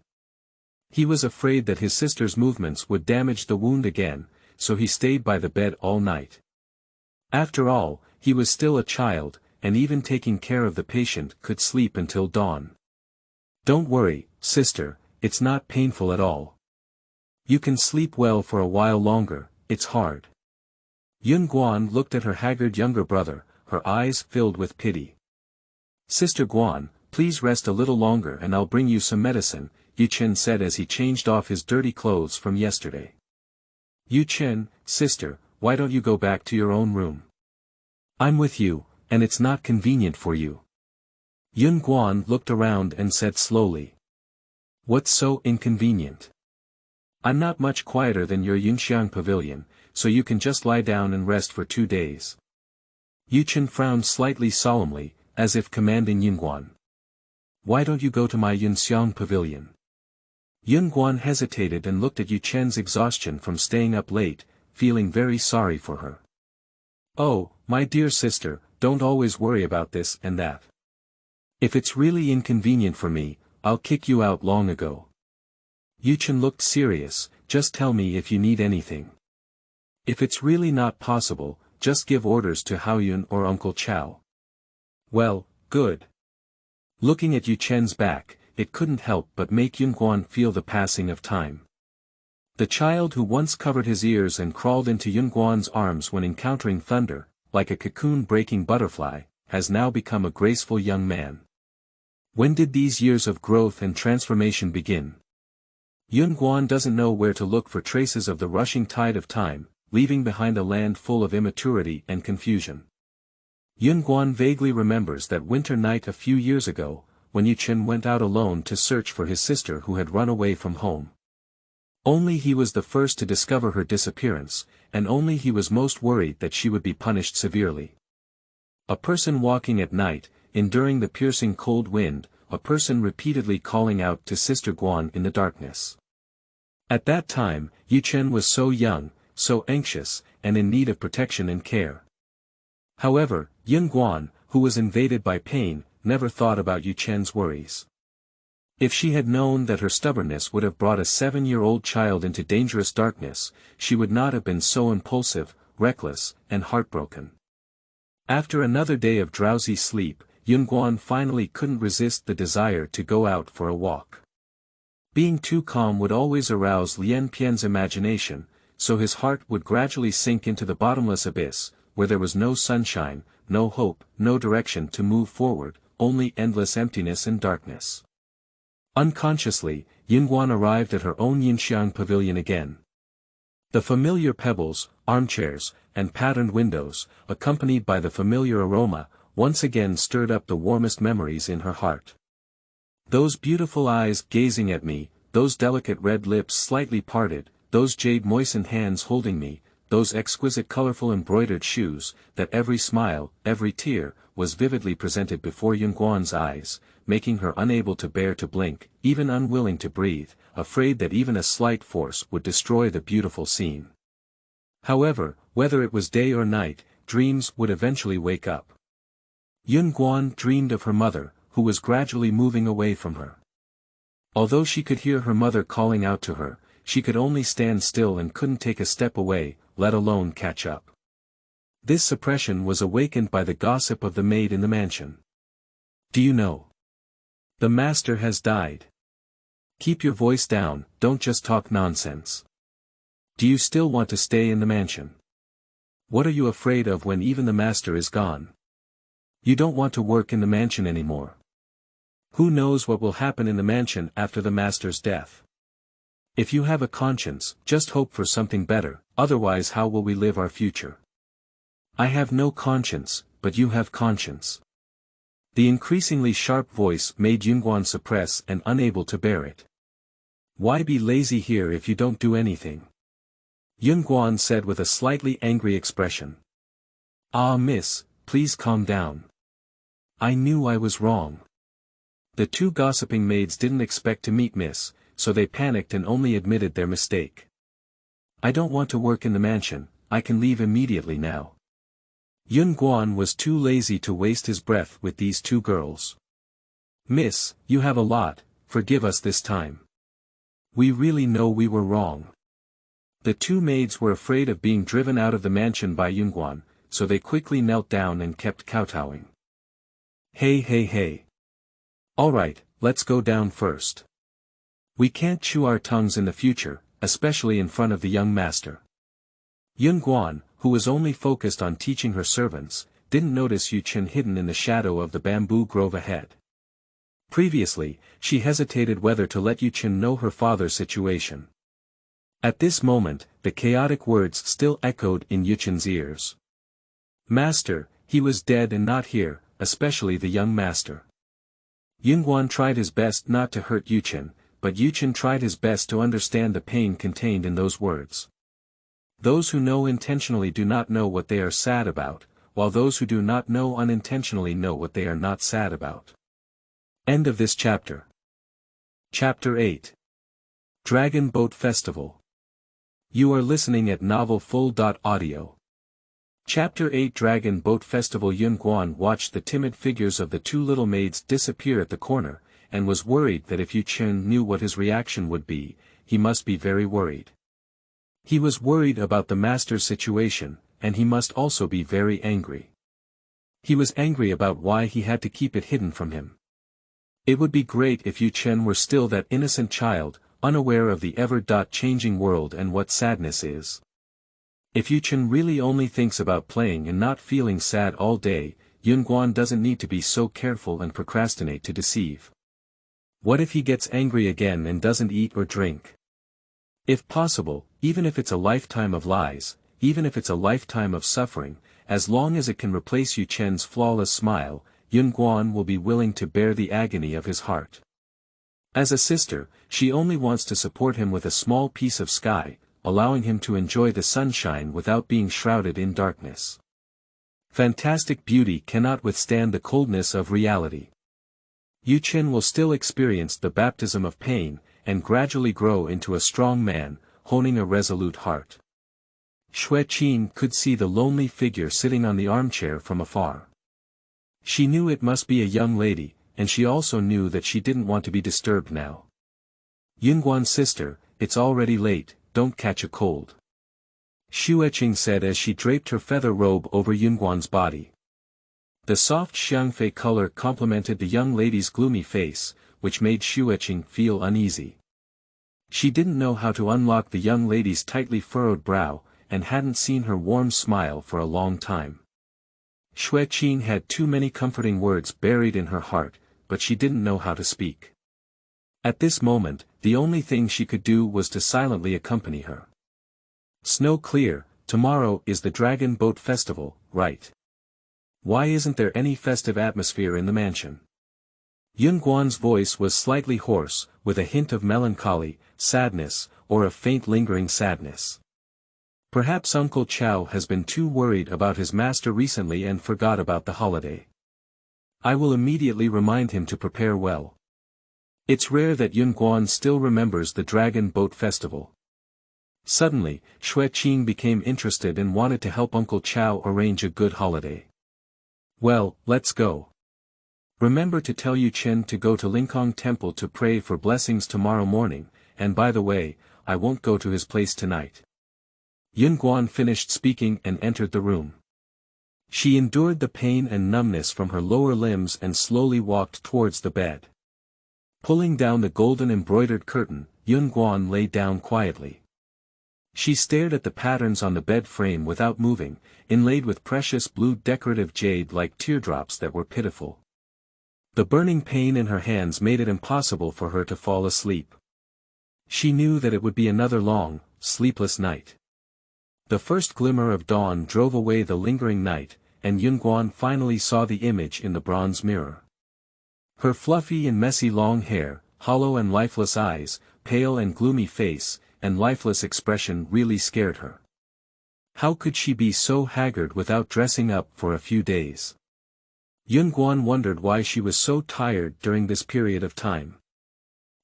He was afraid that his sister's movements would damage the wound again, so he stayed by the bed all night. After all, he was still a child, and even taking care of the patient could sleep until dawn. Don't worry, sister, it's not painful at all. You can sleep well for a while longer, it's hard. Yunguan looked at her haggard younger brother, her eyes filled with pity. Sister Guan, please rest a little longer and I'll bring you some medicine, Yu Chen said as he changed off his dirty clothes from yesterday. Yu Chen, sister, why don't you go back to your own room? I'm with you, and it's not convenient for you. Yunguan looked around and said slowly. What's so inconvenient? I'm not much quieter than your Yunxiang pavilion, so you can just lie down and rest for 2 days. Yu Chen frowned slightly solemnly, as if commanding Yunguan. Why don't you go to my Yunxiang pavilion? Yunguan hesitated and looked at Yu Chen's exhaustion from staying up late, feeling very sorry for her. Oh, my dear sister, don't always worry about this and that. If it's really inconvenient for me, I'll kick you out long ago. Yu Chen looked serious, just tell me if you need anything. If it's really not possible, just give orders to Haoyun or Uncle Chao. Well, good. Looking at Yu Chen's back, it couldn't help but make Yunguan feel the passing of time. The child who once covered his ears and crawled into Yunguan's arms when encountering thunder, like a cocoon-breaking butterfly, has now become a graceful young man. When did these years of growth and transformation begin? Yunguan doesn't know where to look for traces of the rushing tide of time, leaving behind a land full of immaturity and confusion. Yunguan vaguely remembers that winter night a few years ago, when Yu Chen went out alone to search for his sister who had run away from home. Only he was the first to discover her disappearance, and only he was most worried that she would be punished severely. A person walking at night, enduring the piercing cold wind, a person repeatedly calling out to Sister Guan in the darkness. At that time, Yu Chen was so young, so anxious, and in need of protection and care. However, Yun Guan, who was invaded by pain, never thought about Yu Chen's worries. If she had known that her stubbornness would have brought a 7-year-old child into dangerous darkness, she would not have been so impulsive, reckless, and heartbroken. After another day of drowsy sleep, Yun Guan finally couldn't resist the desire to go out for a walk. Being too calm would always arouse Lien Pian's imagination, so his heart would gradually sink into the bottomless abyss, where there was no sunshine, no hope, no direction to move forward, only endless emptiness and darkness. Unconsciously, Yun Guan arrived at her own Yinxiang pavilion again. The familiar pebbles, armchairs, and patterned windows, accompanied by the familiar aroma, once again stirred up the warmest memories in her heart. Those beautiful eyes gazing at me, those delicate red lips slightly parted, those jade-moistened hands holding me, those exquisite colorful embroidered shoes, that every smile, every tear, was vividly presented before Yun Guan's eyes, making her unable to bear to blink, even unwilling to breathe, afraid that even a slight force would destroy the beautiful scene. However, whether it was day or night, dreams would eventually wake up. Yun Guan dreamed of her mother, who was gradually moving away from her. Although she could hear her mother calling out to her, she could only stand still and couldn't take a step away, let alone catch up. This suppression was awakened by the gossip of the maid in the mansion. "Do you know? The master has died. Keep your voice down, don't just talk nonsense. Do you still want to stay in the mansion? What are you afraid of when even the master is gone? You don't want to work in the mansion anymore. Who knows what will happen in the mansion after the master's death? If you have a conscience, just hope for something better, otherwise how will we live our future? I have no conscience, but you have conscience." The increasingly sharp voice made Yun Guan suppress and unable to bear it. "Why be lazy here if you don't do anything?" Yun Guan said with a slightly angry expression. "Ah, miss, please calm down. I knew I was wrong." The two gossiping maids didn't expect to meet Miss, so they panicked and only admitted their mistake. "I don't want to work in the mansion, I can leave immediately now." Yun Guan was too lazy to waste his breath with these two girls. "Miss, you have a lot, forgive us this time. We really know we were wrong." The two maids were afraid of being driven out of the mansion by Yun Guan, so they quickly knelt down and kept kowtowing. "Hey hey hey. Alright, let's go down first. We can't chew our tongues in the future, especially in front of the young master." Yun Guan, who was only focused on teaching her servants, didn't notice Yu Chen hidden in the shadow of the bamboo grove ahead. Previously, she hesitated whether to let Yu Chen know her father's situation. At this moment, the chaotic words still echoed in Yu Chen's ears. "Master, he was dead and not here, especially the young master." Yun Guan tried his best not to hurt Yu Chen, but Yu Chen tried his best to understand the pain contained in those words. Those who know intentionally do not know what they are sad about, while those who do not know unintentionally know what they are not sad about. End of this chapter. Chapter 8. Dragon Boat Festival. You are listening at novelfull.audio. Chapter 8 Dragon Boat Festival. Yun Guan watched the timid figures of the two little maids disappear at the corner, and was worried that if Yu Chen knew what his reaction would be, he must be very worried. He was worried about the master's situation, and he must also be very angry. He was angry about why he had to keep it hidden from him. It would be great if Yu Chen were still that innocent child, unaware of the ever-changing world and what sadness is. If Yu Chen really only thinks about playing and not feeling sad all day, Yun Guan doesn't need to be so careful and procrastinate to deceive. What if he gets angry again and doesn't eat or drink? If possible, even if it's a lifetime of lies, even if it's a lifetime of suffering, as long as it can replace Yu Chen's flawless smile, Yun Guan will be willing to bear the agony of his heart. As a sister, she only wants to support him with a small piece of sky, allowing him to enjoy the sunshine without being shrouded in darkness. Fantastic beauty cannot withstand the coldness of reality. Yu Chen will still experience the baptism of pain, and gradually grow into a strong man, honing a resolute heart. Xue Qin could see the lonely figure sitting on the armchair from afar. She knew it must be a young lady, and she also knew that she didn't want to be disturbed now. Yunguan's sister, it's already late, don't catch a cold. Xueqing said as she draped her feather robe over Yunguan's body. The soft xiangfei color complemented the young lady's gloomy face, which made Xueqing feel uneasy. She didn't know how to unlock the young lady's tightly furrowed brow, and hadn't seen her warm smile for a long time. Xueqing had too many comforting words buried in her heart, but she didn't know how to speak. At this moment, the only thing she could do was to silently accompany her. Snow clear, tomorrow is the Dragon Boat Festival, right? Why isn't there any festive atmosphere in the mansion? Yunguan's voice was slightly hoarse, with a hint of melancholy, sadness, or a faint lingering sadness. Perhaps Uncle Chao has been too worried about his master recently and forgot about the holiday. I will immediately remind him to prepare well. It's rare that Yunguan still remembers the Dragon Boat Festival. Suddenly, Xueqing became interested and wanted to help Uncle Chao arrange a good holiday. Well, let's go. Remember to tell Yu Chen to go to Lingkong Temple to pray for blessings tomorrow morning, and by the way, I won't go to his place tonight. Yunguan finished speaking and entered the room. She endured the pain and numbness from her lower limbs and slowly walked towards the bed. Pulling down the golden embroidered curtain, Yunguan lay down quietly. She stared at the patterns on the bed frame without moving, inlaid with precious blue decorative jade like teardrops that were pitiful. The burning pain in her hands made it impossible for her to fall asleep. She knew that it would be another long, sleepless night. The first glimmer of dawn drove away the lingering night, and Yunguan finally saw the image in the bronze mirror. Her fluffy and messy long hair, hollow and lifeless eyes, pale and gloomy face, and lifeless expression really scared her. How could she be so haggard without dressing up for a few days? Yunguan wondered why she was so tired during this period of time.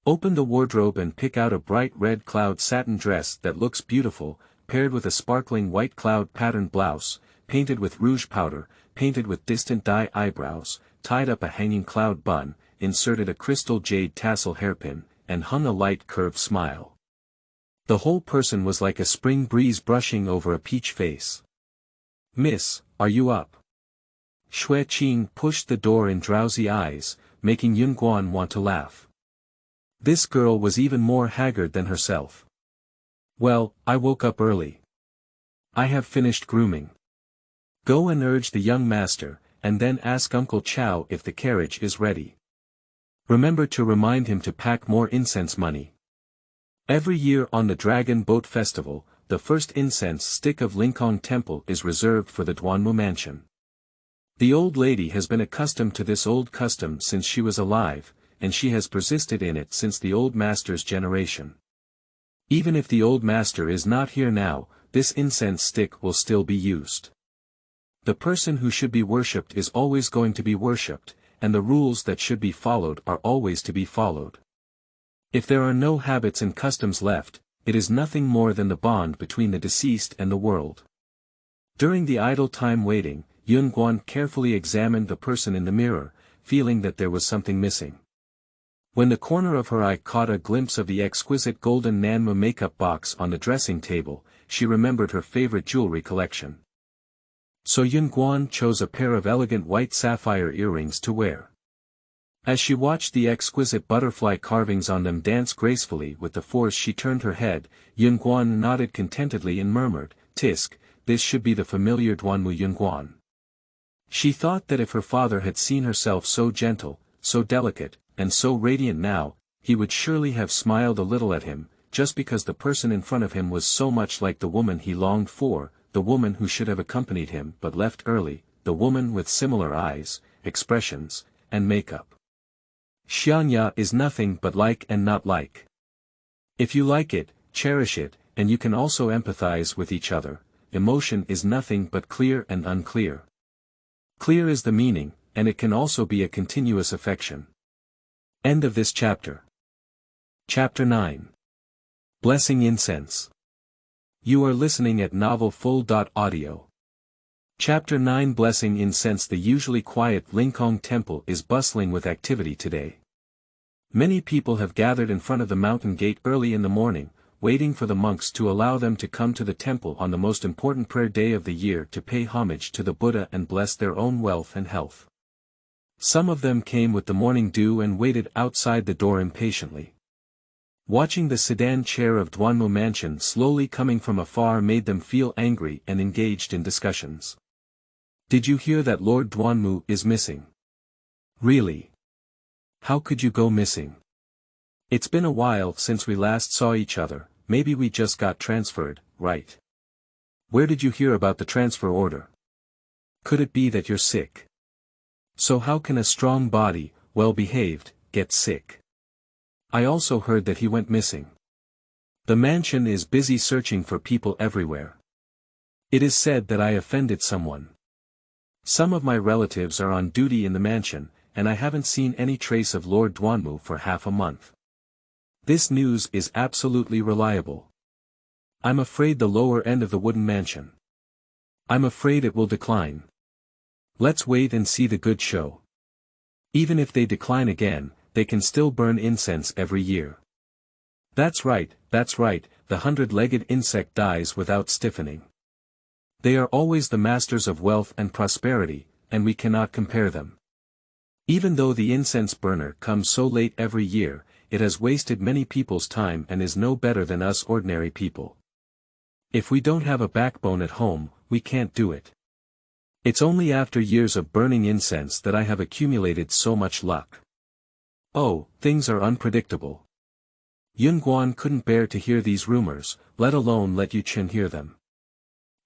Open the wardrobe and pick out a bright red cloud satin dress that looks beautiful, paired with a sparkling white cloud patterned blouse, painted with rouge powder, painted with distant dye eyebrows, tied up a hanging cloud bun, inserted a crystal jade tassel hairpin, and hung a light curved smile. The whole person was like a spring breeze brushing over a peach face. "Miss, are you up?" Xueqing pushed the door in drowsy eyes, making Yunguan want to laugh. This girl was even more haggard than herself. "Well, I woke up early. I have finished grooming. Go and urge the young master, and then ask Uncle Chao if the carriage is ready. Remember to remind him to pack more incense money. Every year on the Dragon Boat Festival, the first incense stick of Lingkong Temple is reserved for the Duanmu mansion. The old lady has been accustomed to this old custom since she was alive, and she has persisted in it since the old master's generation. Even if the old master is not here now, this incense stick will still be used. The person who should be worshipped is always going to be worshipped, and the rules that should be followed are always to be followed. If there are no habits and customs left, it is nothing more than the bond between the deceased and the world." During the idle time waiting, Yunguan carefully examined the person in the mirror, feeling that there was something missing. When the corner of her eye caught a glimpse of the exquisite golden Nanmu makeup box on the dressing table, she remembered her favorite jewelry collection. So Yunguan chose a pair of elegant white sapphire earrings to wear. As she watched the exquisite butterfly carvings on them dance gracefully with the force she turned her head, Yunguan nodded contentedly and murmured, "Tisk, this should be the familiar Duanmu Yunguan." She thought that if her father had seen herself so gentle, so delicate, and so radiant now, he would surely have smiled a little at him, just because the person in front of him was so much like the woman he longed for, the woman who should have accompanied him but left early, the woman with similar eyes, expressions, and makeup. Xianya is nothing but like and not like. If you like it, cherish it, and you can also empathize with each other. Emotion is nothing but clear and unclear. Clear is the meaning, and it can also be a continuous affection. End of this chapter. Chapter 9. Blessing Incense. You are listening at novelfull.audio. Chapter 9. Blessing Incense. The usually quiet Lingkong temple is bustling with activity today. Many people have gathered in front of the mountain gate early in the morning, waiting for the monks to allow them to come to the temple on the most important prayer day of the year to pay homage to the Buddha and bless their own wealth and health. Some of them came with the morning dew and waited outside the door impatiently. Watching the sedan chair of Duanmu mansion slowly coming from afar made them feel angry and engaged in discussions. Did you hear that Lord Duanmu is missing? Really? How could you go missing? It's been a while since we last saw each other, maybe we just got transferred, right? Where did you hear about the transfer order? Could it be that you're sick? So how can a strong body, well-behaved, get sick? I also heard that he went missing. The mansion is busy searching for people everywhere. It is said that I offended someone. Some of my relatives are on duty in the mansion, and I haven't seen any trace of Lord Duanmu for half a month. This news is absolutely reliable. I'm afraid the lower end of the wooden mansion. I'm afraid it will decline. Let's wait and see the good show. Even if they decline again, they can still burn incense every year. That's right, the 100-legged insect dies without stiffening. They are always the masters of wealth and prosperity, and we cannot compare them. Even though the incense burner comes so late every year, it has wasted many people's time and is no better than us ordinary people. If we don't have a backbone at home, we can't do it. It's only after years of burning incense that I have accumulated so much luck. Oh, things are unpredictable. Yunguan couldn't bear to hear these rumors, let alone let Yuchen hear them.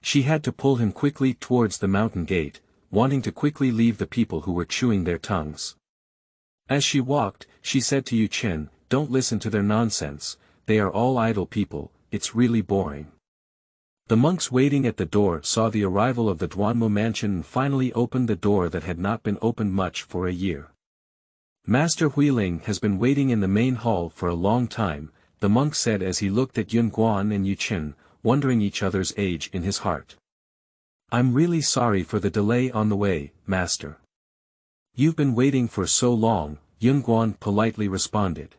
She had to pull him quickly towards the mountain gate, wanting to quickly leave the people who were chewing their tongues. As she walked, she said to Yuchen, "Don't listen to their nonsense, they are all idle people, it's really boring." The monks waiting at the door saw the arrival of the Duanmu mansion and finally opened the door that had not been opened much for a year. Master Huiling has been waiting in the main hall for a long time, the monk said as he looked at Yunguan and Yuchen, wondering each other's age in his heart. "I'm really sorry for the delay on the way, master." "You've been waiting for so long," Yunguan politely responded.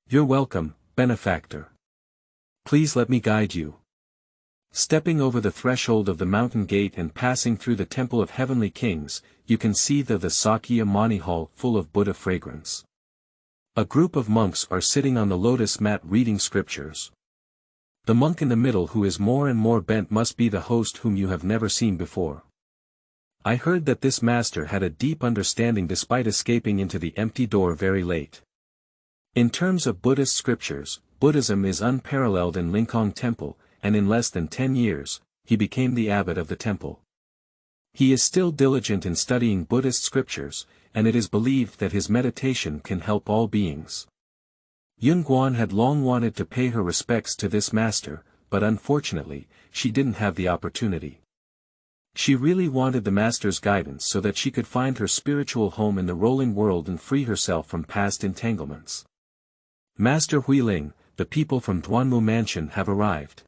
"You're welcome, benefactor. Please let me guide you." Stepping over the threshold of the mountain gate and passing through the Temple of Heavenly Kings, you can see the Sakya Mani Hall full of Buddha fragrance. A group of monks are sitting on the lotus mat reading scriptures. The monk in the middle who is more and more bent must be the host whom you have never seen before. I heard that this master had a deep understanding despite escaping into the empty door very late. In terms of Buddhist scriptures, Buddhism is unparalleled in Lingkong Temple, and in less than 10 years, he became the abbot of the temple. He is still diligent in studying Buddhist scriptures, and it is believed that his meditation can help all beings. Yunguan had long wanted to pay her respects to this master, but unfortunately, she didn't have the opportunity. She really wanted the master's guidance so that she could find her spiritual home in the rolling world and free herself from past entanglements. "Master Huiling, the people from Duanmu mansion have arrived."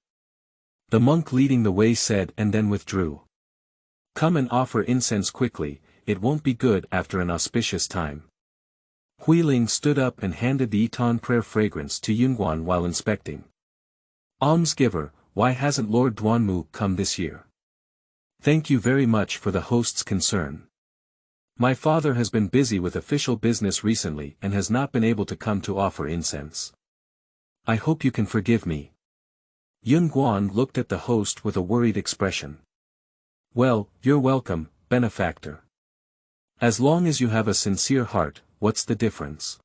The monk leading the way said and then withdrew. "Come and offer incense quickly, it won't be good after an auspicious time." Huiling stood up and handed the Eton prayer fragrance to Yunguan while inspecting. "Almsgiver, why hasn't Lord Duanmu come this year?" "Thank you very much for the host's concern. My father has been busy with official business recently and has not been able to come to offer incense. I hope you can forgive me." Yunguan looked at the host with a worried expression. "Well, you're welcome, benefactor. As long as you have a sincere heart, what's the difference?"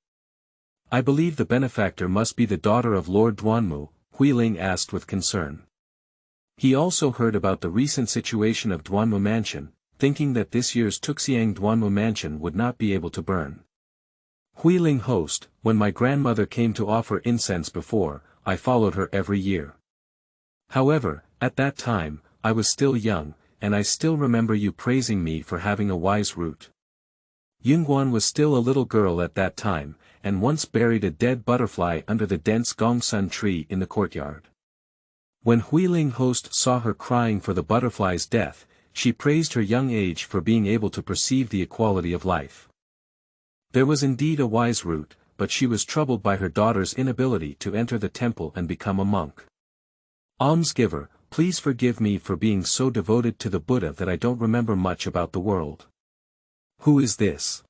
"I believe the benefactor must be the daughter of Lord Duanmu," Huiling asked with concern. He also heard about the recent situation of Duanmu mansion, thinking that this year's Tuxiang Duanmu mansion would not be able to burn. "Huiling host, when my grandmother came to offer incense before, I followed her every year. However, at that time, I was still young, and I still remember you praising me for having a wise root. Yunguan was still a little girl at that time, and once buried a dead butterfly under the dense gongsun tree in the courtyard. When Huiling host saw her crying for the butterfly's death, she praised her young age for being able to perceive the equality of life. There was indeed a wise root, but she was troubled by her daughter's inability to enter the temple and become a monk. Almsgiver, please forgive me for being so devoted to the Buddha that I don't remember much about the world. Who is this?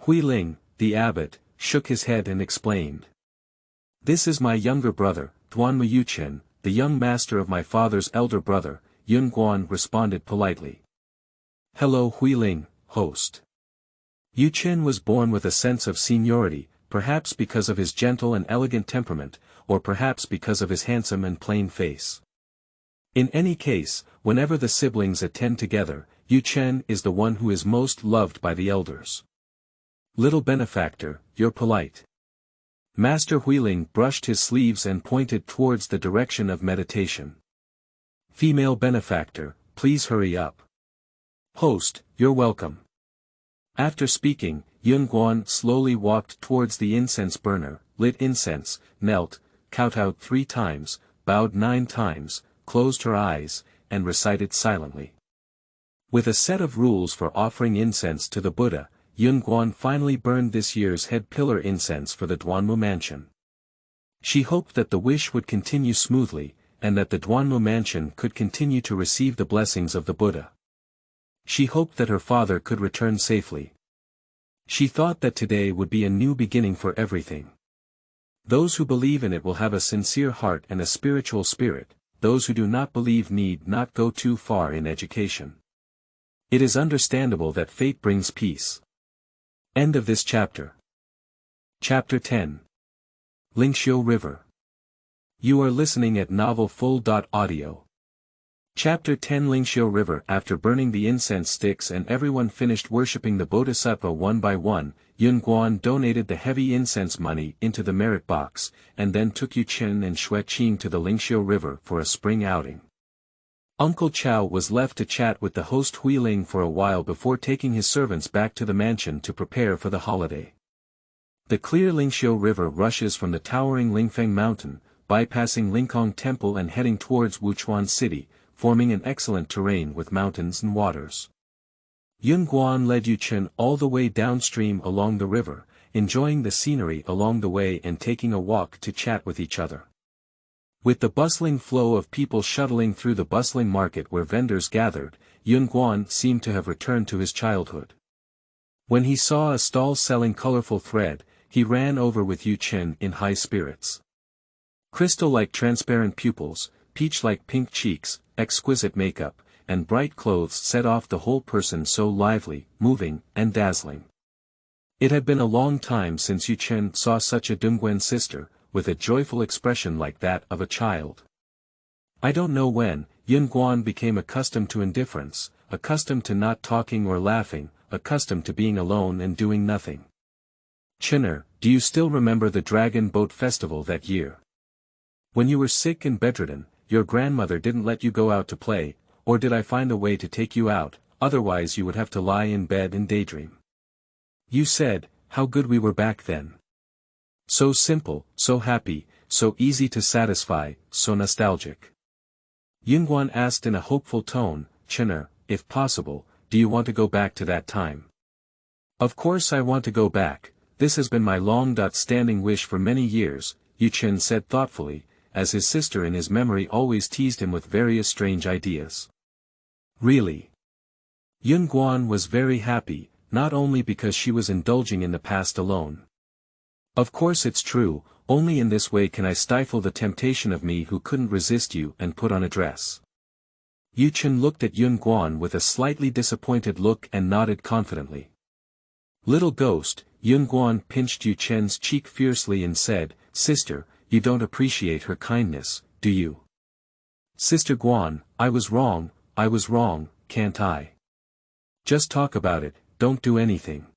Huiling, the abbot, shook his head and explained. This is my younger brother, Duanmu Yuchen, the young master of my father's elder brother, Yun Guan responded politely. Hello Huiling, host. Yuchen was born with a sense of seniority, perhaps because of his gentle and elegant temperament, or perhaps because of his handsome and plain face. In any case, whenever the siblings attend together, Yuchen is the one who is most loved by the elders. Little benefactor, you're polite. Master Huiling brushed his sleeves and pointed towards the direction of meditation. Female benefactor, please hurry up. Host, you're welcome. After speaking, Yun Guan slowly walked towards the incense burner, lit incense, knelt, kowtowed 3 times, bowed 9 times, closed her eyes, and recited silently. With a set of rules for offering incense to the Buddha, Yun Guan finally burned this year's head pillar incense for the Duanmu mansion. She hoped that the wish would continue smoothly, and that the Duanmu mansion could continue to receive the blessings of the Buddha. She hoped that her father could return safely. She thought that today would be a new beginning for everything. Those who believe in it will have a sincere heart and a spiritual spirit, those who do not believe need not go too far in education. It is understandable that fate brings peace. End of this chapter. Chapter 10. Lingxiu River. You are listening at novelfull.audio. Chapter 10 Lingxiu River. After burning the incense sticks and everyone finished worshipping the bodhisattva one by one, Yun Guan donated the heavy incense money into the merit box, and then took Yuchen and Xueqing to the Lingxiu River for a spring outing. Uncle Chao was left to chat with the host Huiling for a while before taking his servants back to the mansion to prepare for the holiday. The clear Lingxiu River rushes from the towering Lingfeng Mountain, bypassing Lingkong Temple and heading towards Wuchuan City, forming an excellent terrain with mountains and waters. Yun Guan led Yuchen all the way downstream along the river, enjoying the scenery along the way and taking a walk to chat with each other. With the bustling flow of people shuttling through the bustling market where vendors gathered, Yun Guan seemed to have returned to his childhood. When he saw a stall selling colorful thread, he ran over with Yuchen in high spirits. Crystal-like transparent pupils, peach-like pink cheeks, exquisite makeup, and bright clothes set off the whole person so lively, moving, and dazzling. It had been a long time since Yuchen saw such a Dongguan sister, with a joyful expression like that of a child. I don't know when, Yun Guan became accustomed to indifference, accustomed to not talking or laughing, accustomed to being alone and doing nothing. Chinner, do you still remember the Dragon Boat Festival that year? When you were sick and bedridden, your grandmother didn't let you go out to play, or did I find a way to take you out, otherwise you would have to lie in bed and daydream. You said, how good we were back then. So simple, so happy, so easy to satisfy, so nostalgic. Yun Guan asked in a hopeful tone, Chinner, if possible, do you want to go back to that time? Of course I want to go back, this has been my long-standing wish for many years, Yuchen said thoughtfully, as his sister in his memory always teased him with various strange ideas. Really? Yun Guan was very happy, not only because she was indulging in the past alone. Of course it's true, only in this way can I stifle the temptation of me who couldn't resist you and put on a dress. Yuchen looked at Yun Guan with a slightly disappointed look and nodded confidently. Little ghost, Yun Guan pinched Yuchen's cheek fiercely and said, Sister, you don't appreciate her kindness, do you? Sister Guan, I was wrong, can't I? Just talk about it, don't do anything.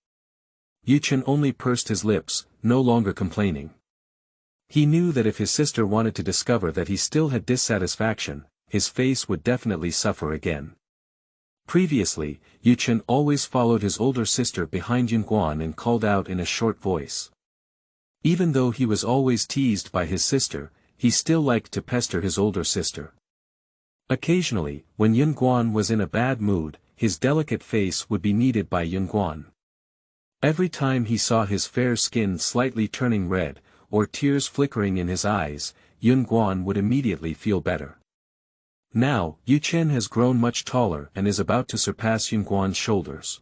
Yuchen only pursed his lips, no longer complaining. He knew that if his sister wanted to discover that he still had dissatisfaction, his face would definitely suffer again. Previously, Yuchen always followed his older sister behind Yun Guan and called out in a short voice. Even though he was always teased by his sister, he still liked to pester his older sister. Occasionally, when Yunguan was in a bad mood, his delicate face would be kneaded by Yunguan. Every time he saw his fair skin slightly turning red, or tears flickering in his eyes, Yunguan would immediately feel better. Now, Yu Chen has grown much taller and is about to surpass Yunguan's shoulders.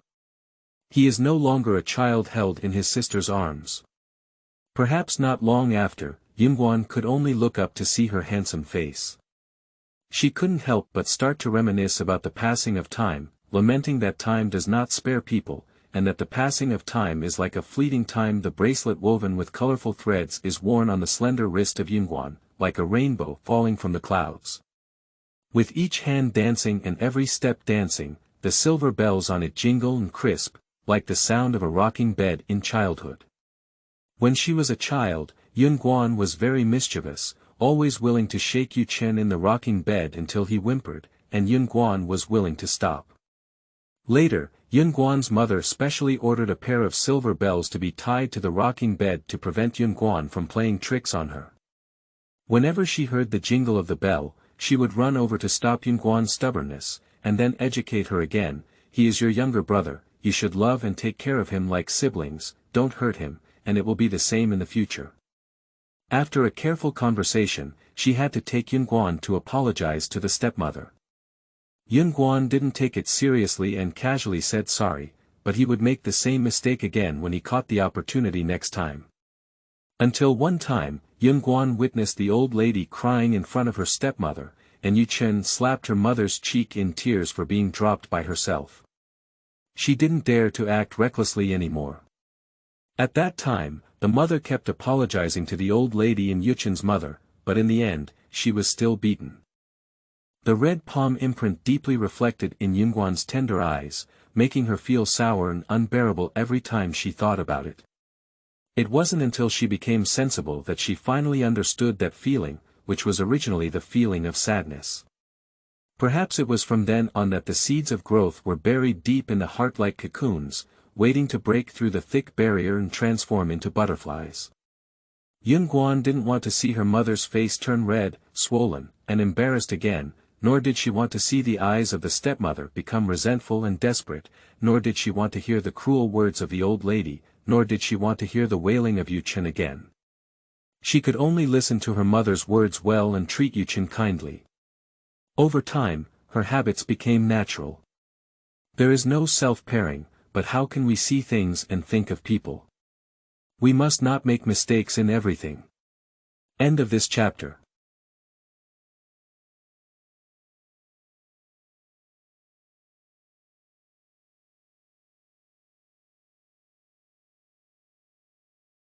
He is no longer a child held in his sister's arms. Perhaps not long after, Yunguan could only look up to see her handsome face. She couldn't help but start to reminisce about the passing of time, lamenting that time does not spare people, and that the passing of time is like a fleeting time. The bracelet woven with colorful threads is worn on the slender wrist of Yunguan, like a rainbow falling from the clouds. With each hand dancing and every step dancing, the silver bells on it jingle and crisp, like the sound of a rocking bed in childhood. When she was a child, Yunguan was very mischievous, always willing to shake Yu Chen in the rocking bed until he whimpered, and Yunguan was willing to stop. Later, Yunguan's mother specially ordered a pair of silver bells to be tied to the rocking bed to prevent Yunguan from playing tricks on her. Whenever she heard the jingle of the bell, she would run over to stop Yunguan's stubbornness, and then educate her again. He is your younger brother, you should love and take care of him like siblings, don't hurt him, and it will be the same in the future. After a careful conversation, she had to take Yunguan to apologize to the stepmother. Yunguan didn't take it seriously and casually said sorry, but he would make the same mistake again when he caught the opportunity next time. Until one time, Yunguan witnessed the old lady crying in front of her stepmother, and Yu Chen slapped her mother's cheek in tears for being dropped by herself. She didn't dare to act recklessly anymore. At that time, the mother kept apologizing to the old lady and Yu Chen's mother, but in the end, she was still beaten. The red palm imprint deeply reflected in Yunguan's tender eyes, making her feel sour and unbearable every time she thought about it. It wasn't until she became sensible that she finally understood that feeling, which was originally the feeling of sadness. Perhaps it was from then on that the seeds of growth were buried deep in the heart like cocoons, waiting to break through the thick barrier and transform into butterflies. Yunguan didn't want to see her mother's face turn red, swollen, and embarrassed again, nor did she want to see the eyes of the stepmother become resentful and desperate, nor did she want to hear the cruel words of the old lady, nor did she want to hear the wailing of Yu Chen again. She could only listen to her mother's words well and treat Yu Chen kindly. Over time, her habits became natural. There is no self-pairing, but how can we see things and think of people? We must not make mistakes in everything. End of this chapter.